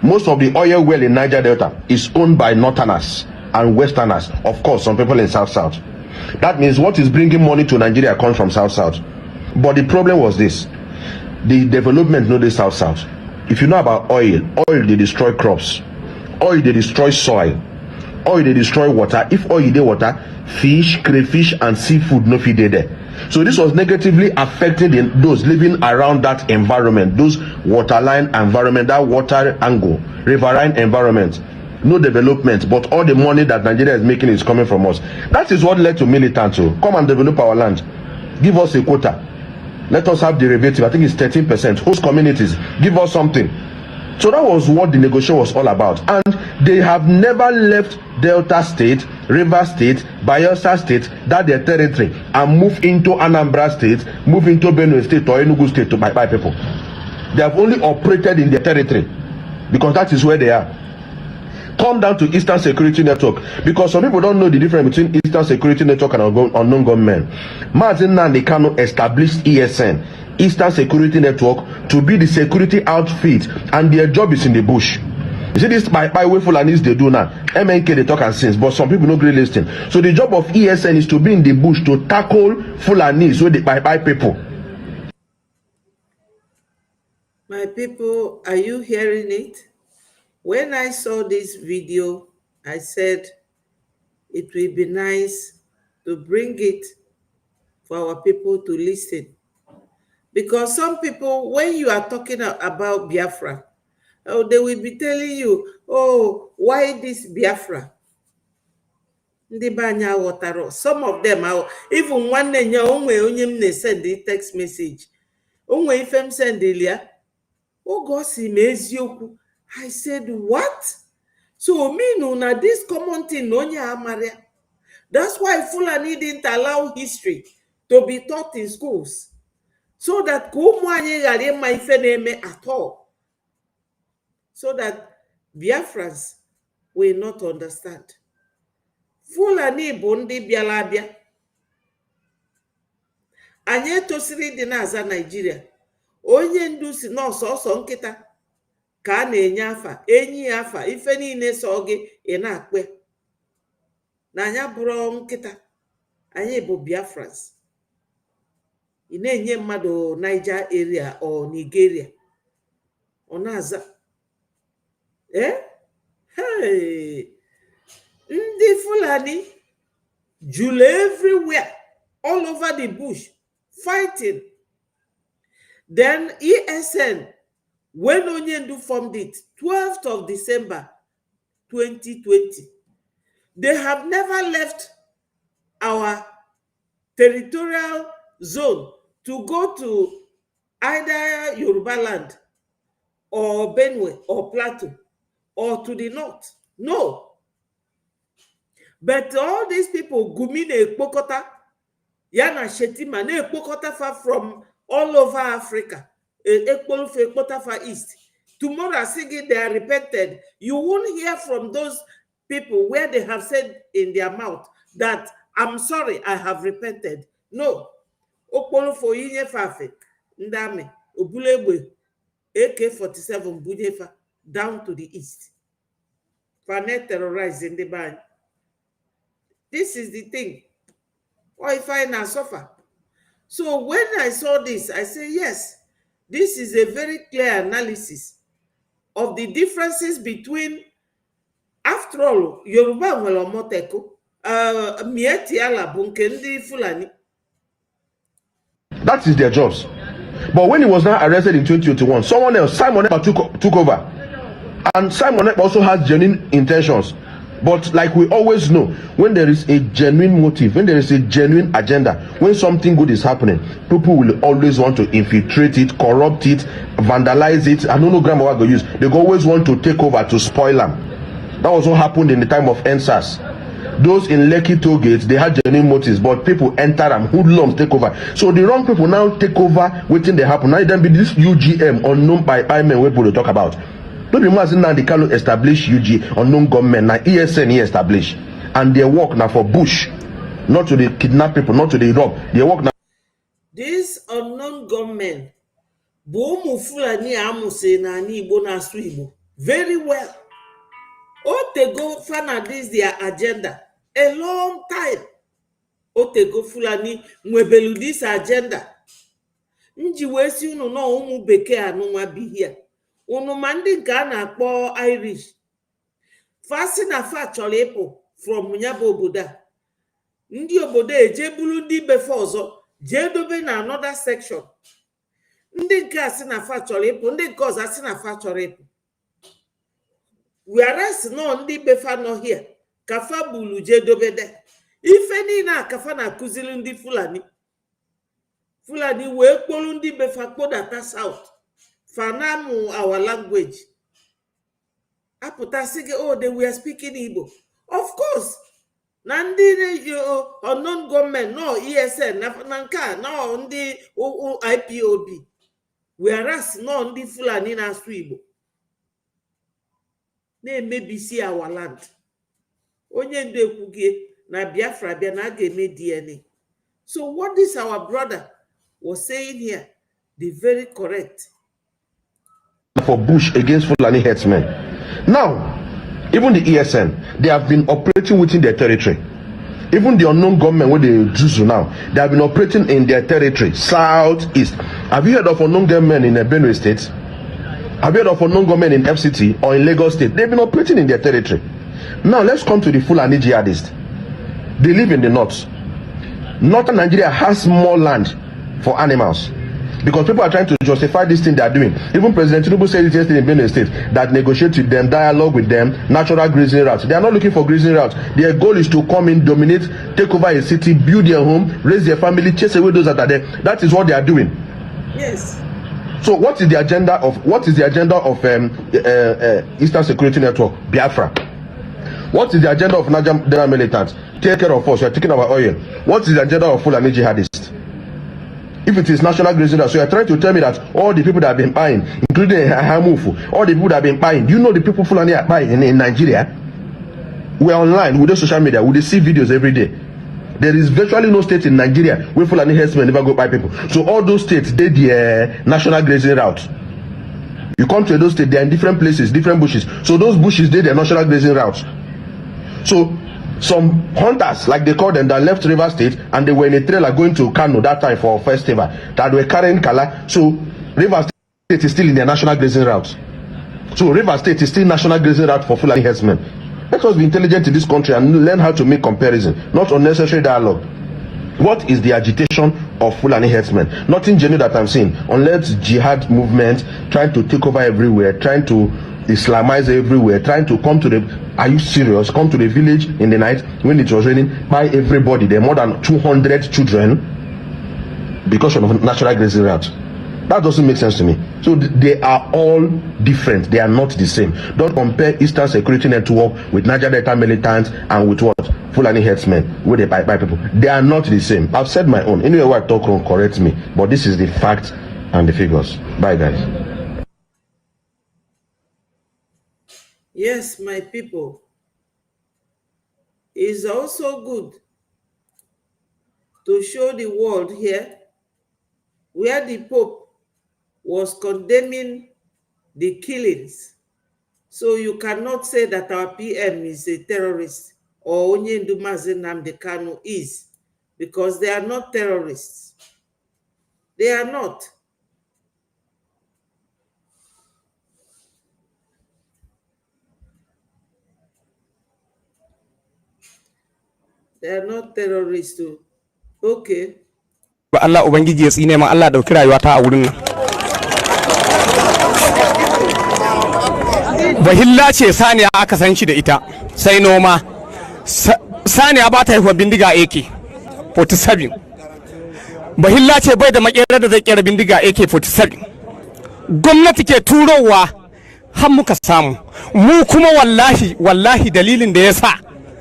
Most of the oil well in Niger Delta is owned by Northerners and Westerners. Of course, some people in South-South. That means what is bringing money to Nigeria comes from South-South. But the problem was this. The development, no, the South-South. If you know about oil, they destroy crops. Oil, they destroy soil. Oil, they destroy water. If oil, they water, fish, crayfish, and seafood no feed there. So this was negatively affecting those living around that environment, those waterline environment, that water angle, riverine environment. No development, but all the money that Nigeria is making is coming from us. That is what led to militants to come and develop our land. Give us a quota. Let us have derivative. I think it's 13%. Host communities, give us something. So that was what the negotiation was all about. And they have never left Delta State, River State, Bayelsa State, that their territory, and move into Anambra State, move into Benue State or Enugu State to buy people. They have only operated in their territory because that is where they are. Come down to Eastern Security Network, because some people don't know the difference between Eastern Security Network and unknown gunmen. Mazin Nnamdi Kanu established ESN, Eastern Security Network, to be the security outfit, and their job is in the bush. You see this by way Fulanis they do now. MNK they talk and since, but some people don't really listen. So the job of ESN is to be in the bush to tackle Fulanis with the by people.
My people, are you hearing it? When I saw this video, I said it will be nice to bring it for our people to listen. Because some people, when you are talking about Biafra, they will be telling you, oh, why this Biafra? Some of them are, even one day, only send the text message. Only if I'm sending Elia, oh, God, I said, what? So me no na this common thing no nya Maria. That's why Fulani didn't allow history to be taught in schools. So that at all. So that Biafrans will not understand. Fulani bondi bialabia. Anye tosiri dị na-aza Nigeria. Onye ndu si n'ọsọsọ nkịta ka a na-enye afa, enyi afa, ife niile so gị ị na-akpe. Na anya bụrụ nkịta, anyị bụ Biafrans. Ị na-enye mmadụ Niger area or Nigeria. Ọ na-aza. Hey! Ndị Fulani julu everywhere, all over the bush, fighting. Then ESN, when Onyendu formed it, 12th of December 2020, they have never left our territorial zone to go to either Yoruba land or Benue or Plateau or to the north. No. But all these people, Gumine Ekpokota, Yana Shetima, ne Ekpokota far from all over Africa, Ekpokota far east. Tomorrow, Sigi, they are repented. You won't hear from those people where they have said in their mouth that, I'm sorry, I have repented. No. Okpolo for Inye Fafe, Ndame, Obulegwe, AK-47 Bunyefa, down to the east. Fanet terrorized in the band. This is the thing. Why if I now suffer? So when I saw this, I say, yes, this is a very clear analysis of the differences between, after all, Yoruba nwere omoteko, Mieti ala bụ nke ndị Fulani.
That is their jobs. But when he was now arrested in 2021, someone else, Simon, took over. And Simon Ekpa also has genuine intentions. But like we always know, when there is a genuine motive, when there is a genuine agenda, when something good is happening, people will always want to infiltrate it, corrupt it, vandalize it. I don't know grammar what I go use. They always want to take over, to spoil them. That was what happened in the time of NSAS. Those in Lekki toll gates, they had genuine motives, but people enter and hoodlums take over. So the wrong people now take over, waiting they happen. Now it then be this UGM unknown by men we people talk about. Don't be more now they can establish UG unknown government, now ESN establish. And their work now for Bush, not to the kidnap people, not to the rob. Their work now.
This unknown government, Bomu Fulani Amuse na ni Igbo na asu Igbo very well. Otego Fana, this their agenda. A long time. Otego Fulani mwebelu this agenda. Nji wesi unu no umu beke anunwa bihia. Unu mandi nke na-akpọ Irish. Fasi na fa chọrọ ịpụ from nyabo obodo. Ndị obodo eje bulu ndị befe ọzọ, jee dobe na another section. Ndị nke asị na fa chọrọ ịpụ, ndị nke ọzọ asị na fa chọrọ ịpụ. Whereas no ndị befa no here, kafa bulu jee dobe de. Ife niile a kafa na akụziri ndị Fulani. Fulani wee kpolu ndị befa kpodata South. Fanamu our language. Aputa sige, oh, they were speaking Igbo. Of course. Nandi unknown government, no ESN, nanka, no ndi IPOB. Whereas no ndi Fulani na asu Igbo. Maybe see our land. Onye ndu ekwugie na Biafra bia na ga-eme DNA. So what this our brother was saying here, the very correct.
For Bush against Fulani headsmen. Now, even the ESN, they have been operating within their territory. Even the unknown government, where they Juzu now, they have been operating in their territory, southeast. Have you heard of unknown government in Benue State? Have you heard of unknown government in FCT or in Lagos State? They've been operating in their territory. Now, let's come to the Fulani jihadists. They live in the north. Northern Nigeria has more land for animals. Because people are trying to justify this thing they are doing. Even President Tinubu said it yesterday in Benue State that negotiate with them, dialogue with them, natural grazing routes. They are not looking for grazing routes. Their goal is to come in, dominate, take over a city, build their home, raise their family, chase away those that are there. That is what they are doing.
Yes.
So what is the agenda of Eastern Security Network, Biafra? What is the agenda of Niger militants? Take care of us. You are taking our oil. What is the agenda of Fulani jihadists? If it is national grazing, so you are trying to tell me that all the people that have been buying, including Hamufu, all the people that have been buying, do you know the people Fulani are buying in Nigeria? We are online with the social media, we see videos every day. There is virtually no state in Nigeria where Fulani herdsmen never go buy people. So all those states, they the national grazing route. You come to those states, they are in different places, different bushes. So those bushes, they the national grazing routes. So some hunters, like they call them, that left River State and they were in a trailer going to Kano that time for a festival that were carrying Kala. So River State is still in their national grazing route. So River State is still national grazing route for Fulani herdsmen. Let us be intelligent in this country and learn how to make comparison, not unnecessary dialogue. What is the agitation of Fulani herdsmen? Nothing genuine that I'm seeing, unless jihad movement trying to take over everywhere, trying to Islamize everywhere, trying to come to the, are you serious? Come to the village in the night when it was raining, buy everybody. There are more than 200 children because of natural grazing route. That doesn't make sense to me. So they are all different. They are not the same. Don't compare Eastern Security Network with Niger Delta militants and with what? Fulani herdsmen, where they buy people. They are not the same. I've said my own. Anyway, where I talk wrong, correct me. But this is the fact and the figures. Bye, guys.
Yes, my people. It's also good to show the world here where the Pope was condemning the killings. So you cannot say that our PM is a terrorist or Onyendu Mazi Nnamdi Kanu is, because they are not terrorists. They are not. They are not terrorists too. Okay.
Allah Ubangiji ya tsine ma Allah dauki rayuwa ta a wurin nan. bahilla ce saniya aka san shi da ita sai noma. Saniya ba ta haihuwa bindiga AK 47. Bahilla ce bai da makera da zai kera bindiga AK 47. Gwamnati ke turowa har muka samu. Mu kuma wallahi dalilin da ya sa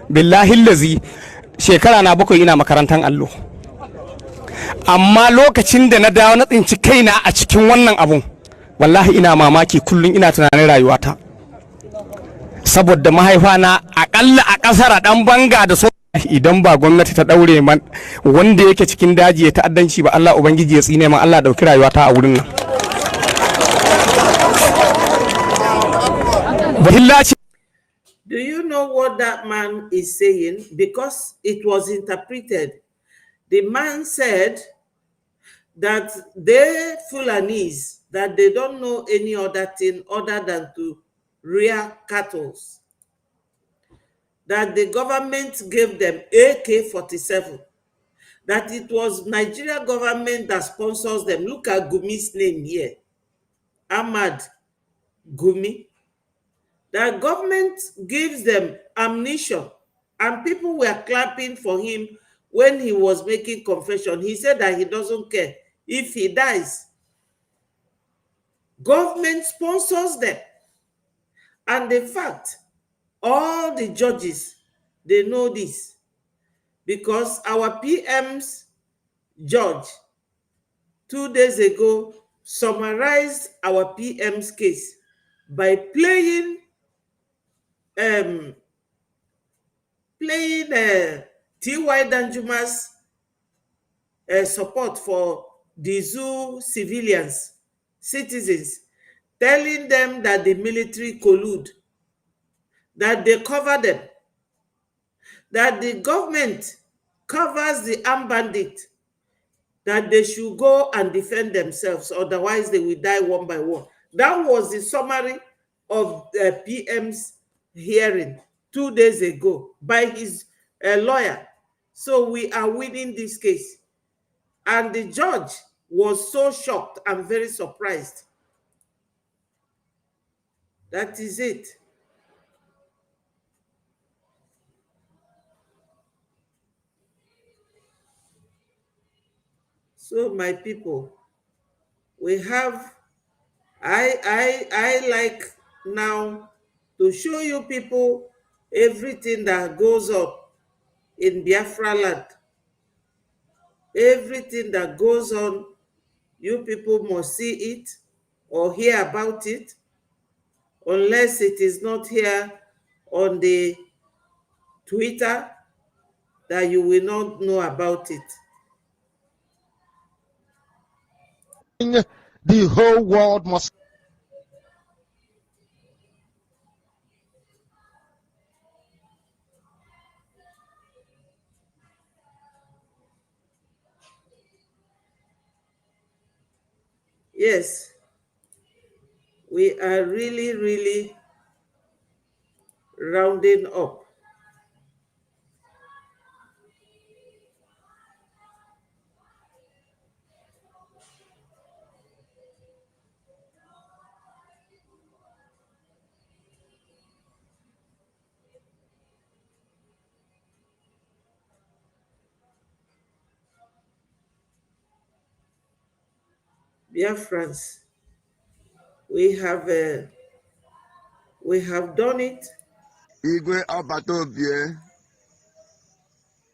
billahi lazi shekara na 7 ina makarantar allo. Amma lokacin da na dawo na tsinci kaina a cikin wannan abun wallahi ina mamaki kullum ina tunanin rayuwata. Saboda mahaifana akalla a kasar dan banga da so idan ba gwamnati ta daure man wanda yake cikin daji ya ta'addanci ba Allah ubangiji ya tsine man Allah dauki rayuwata a wurin nan.
Do you know what that man is saying? Because it was interpreted. The man said that they Fulanis, that they don't know any other thing other than to rear cattle. That the government gave them AK-47. That it was Nigeria government that sponsors them. Look at Gumi's name here. Ahmad Gumi. That government gives them ammunition, and people were clapping for him when he was making confession. He said that he doesn't care if he dies. Government sponsors them. And in fact, all the judges, they know this, because our PM's judge 2 days ago summarized our PM's case by playing T.Y. Danjuma's support for the zoo civilians, citizens, telling them that the military collude, that they cover them, that the government covers the armed bandit, that they should go and defend themselves, otherwise they will die one by one. That was the summary of PM's hearing 2 days ago by his lawyer. So we are winning this case. And the judge was so shocked and very surprised. That is it. So my people, we have, I like now to show you people everything that goes on in Biafra land. Everything that goes on, you people must see it or hear about it, unless it is not here on the Twitter, that you will not know about it.
The whole world must.
Yes, we are really, really rounding up. Biafrans, we have done it.
Igwe Obatobie,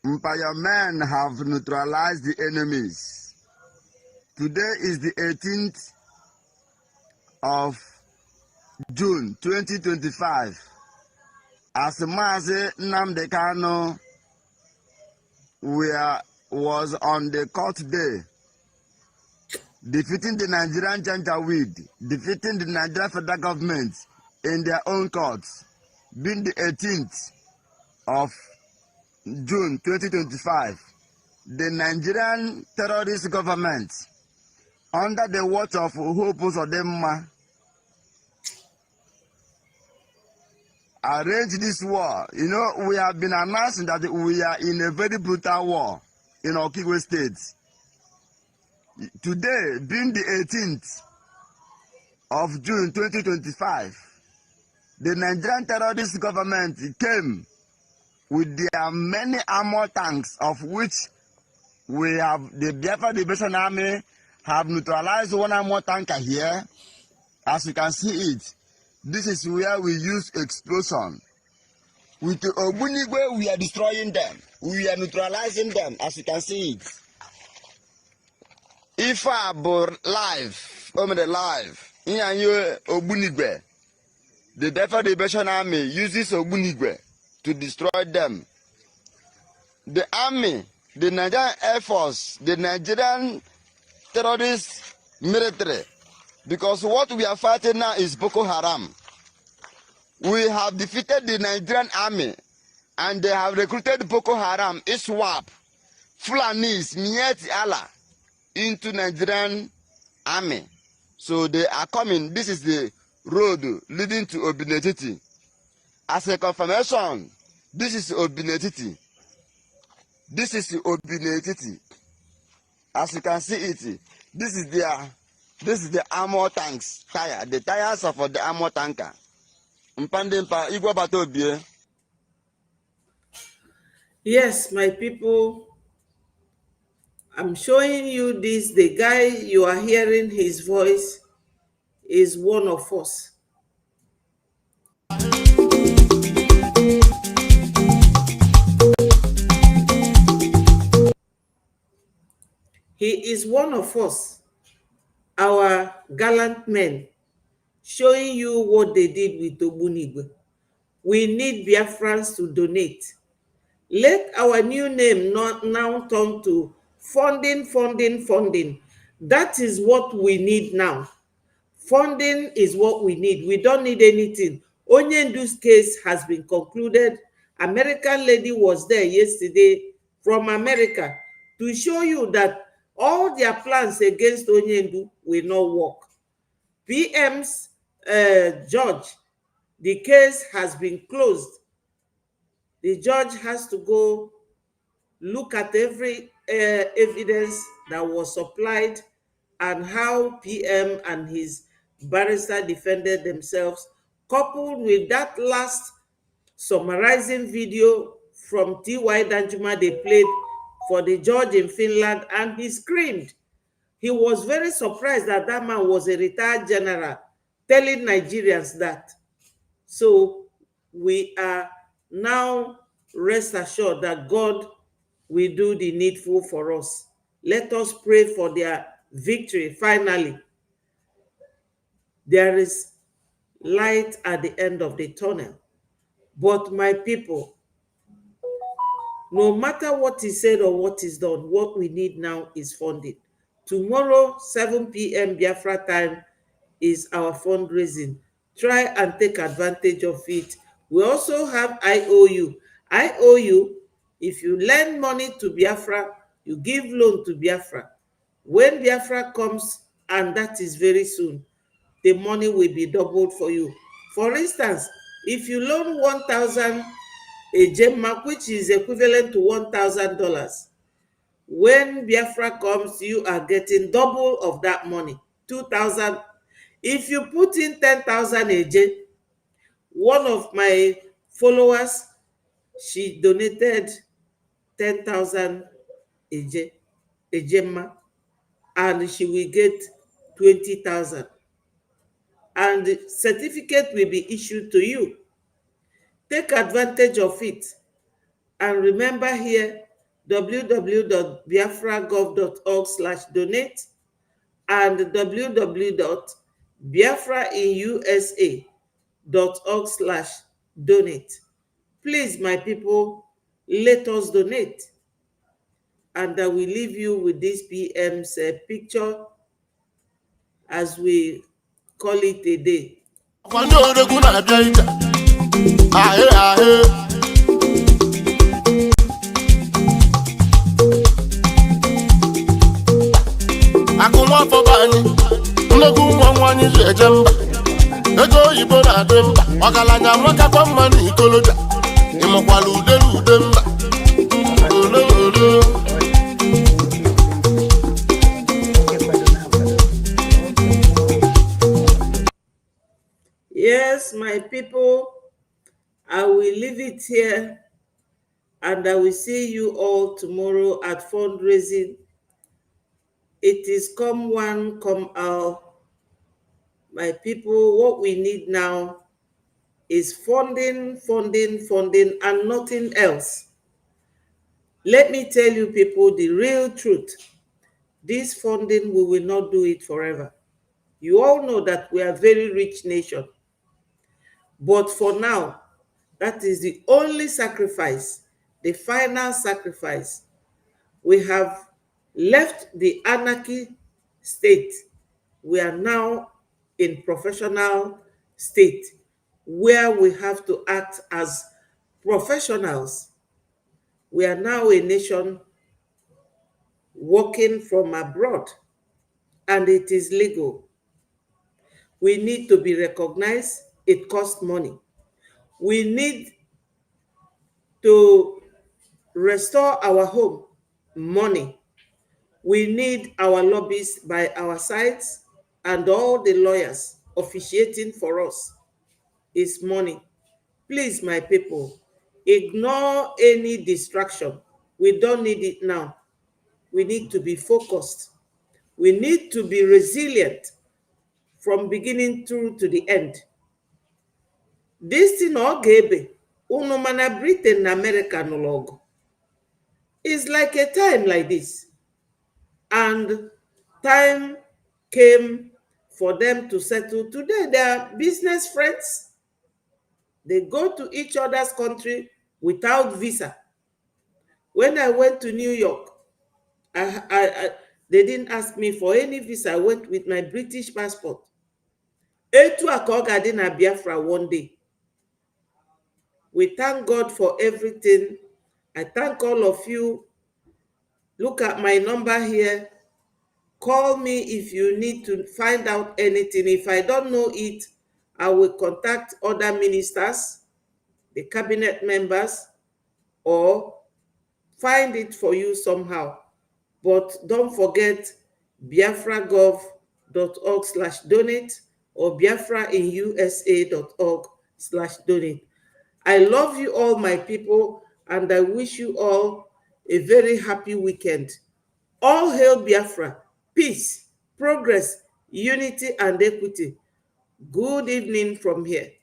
Empire men have neutralized the enemies. Today is the 18th of June 2025. As Mazi Nnamdi Kanu was on the court day, defeating the Nigerian Janjaweed, defeating the Nigerian federal government in their own courts, being the 18th of June 2025, the Nigerian terrorist government, under the watch of Hope Uzodimma, arranged this war. You know, we have been announcing that we are in a very brutal war in Okigwe State. Today, being the 18th of June 2025, The Nigerian terrorist government came with their many armor tanks, of which we have the Biafra Liberation Army have neutralized one armor tanker here. As you can see it, this is where we use explosion. With the Ogbunigwe, we are destroying them. We are neutralizing them, as you can see it. If I bore live, live, in Ogbunigwe, the Biafra Liberation Army uses Ogbunigwe to destroy them. The army, the Nigerian Air Force, the Nigerian terrorist military, because what we are fighting now is Boko Haram. We have defeated the Nigerian army, and they have recruited Boko Haram, ISWAP, Fulanis, Mieti Allah, into Nigerian army. So they are coming. This is the road leading to Obinetiti. As a confirmation, this is Obinetiti. This is Obinetiti. As you can see it, this is the armor tanks tire, the tires of the armor tanker.
Yes, my people, I'm showing you this. The guy you are hearing his voice is one of us. He is one of us, our gallant men, showing you what they did with Ogbunigwe. We need Biafrans to donate. Let our new name not now turn to funding. That is what we need now. Funding is what we need. We don't need anything. Onyendu's case has been concluded. American lady was there yesterday from America to show you that all their plans against Onyendu will not work. PM's judge, the case has been closed. The judge has to go look at every evidence that was supplied and how PM and his barrister defended themselves, coupled with that last summarizing video from T.Y. Danjuma they played for the judge in Finland, and he screamed. He was very surprised that that man was a retired general telling Nigerians that. So we are now rest assured that God will do the needful for us. Let us pray for their victory. Finally, there is light at the end of the tunnel. But my people, no matter what is said or what is done, what we need now is funding. Tomorrow, 7 p.m. Biafra time is our fundraising. Try and take advantage of it. We also have IOU. IOU, if you lend money to Biafra, you give loan to Biafra. When Biafra comes, and that is very soon, the money will be doubled for you. For instance, if you loan 1,000 a gemma, which is equivalent to $1,000, when Biafra comes, you are getting double of that money, 2,000. If you put in 10,000 a J, one of my followers, she donated 10,000 a gemma, and she will get 20,000. And the certificate will be issued to you. Take advantage of it. And remember here, www.biafragov.org/donate and www.biafrainUSA.org/donate. Please, my people, let us donate. And I will leave you with this PM's picture as we call it a day.
Akụnwa fọbani nnegwu nwa nwanyị ji eje mba ego oyibo na-adị mba ọgaranya nwakakwa mma na ikoloja ịmụkwala ude mba ole.
Yes, my my people, I will leave it here, and I will see you all tomorrow at fundraising. It is come one, come all. My people, what we need now is funding, funding, funding, and nothing else. Let me tell you people the real truth. This funding, we will not do it forever. You all know that we are a very rich nation. But for now, that is the only sacrifice, the final sacrifice. We have left the anarchy state. We are now in professional state where we have to act as professionals. We are now a nation working from abroad, and it is legal. We need to be recognized. It costs money. We need to restore our home, money. We need our lobbyists by our sides, and all the lawyers officiating for us is money. Please, my people, ignore any distraction. We don't need it now. We need to be focused. We need to be resilient from beginning through to the end. This thing ọ ga-ebe unu mana Britain na America nụrụ ọgụ. It's like a time like this, and time came for them to settle. Today they are business friends. They go to each other's country without visa. When I went to New York, they didn't ask me for any visa. I went with my British passport. Etu a ka ọ ga-adị na Biafra one day. We thank God for everything. I thank all of you. Look at my number here. Call me if you need to find out anything. If I don't know it, I will contact other ministers, the cabinet members, or find it for you somehow. But don't forget biafragov.org/donate or biafrainUSA.org/donate. I love you all, my people, and I wish you all a very happy weekend. All hail Biafra, peace, progress, unity, and equity. Good evening from here.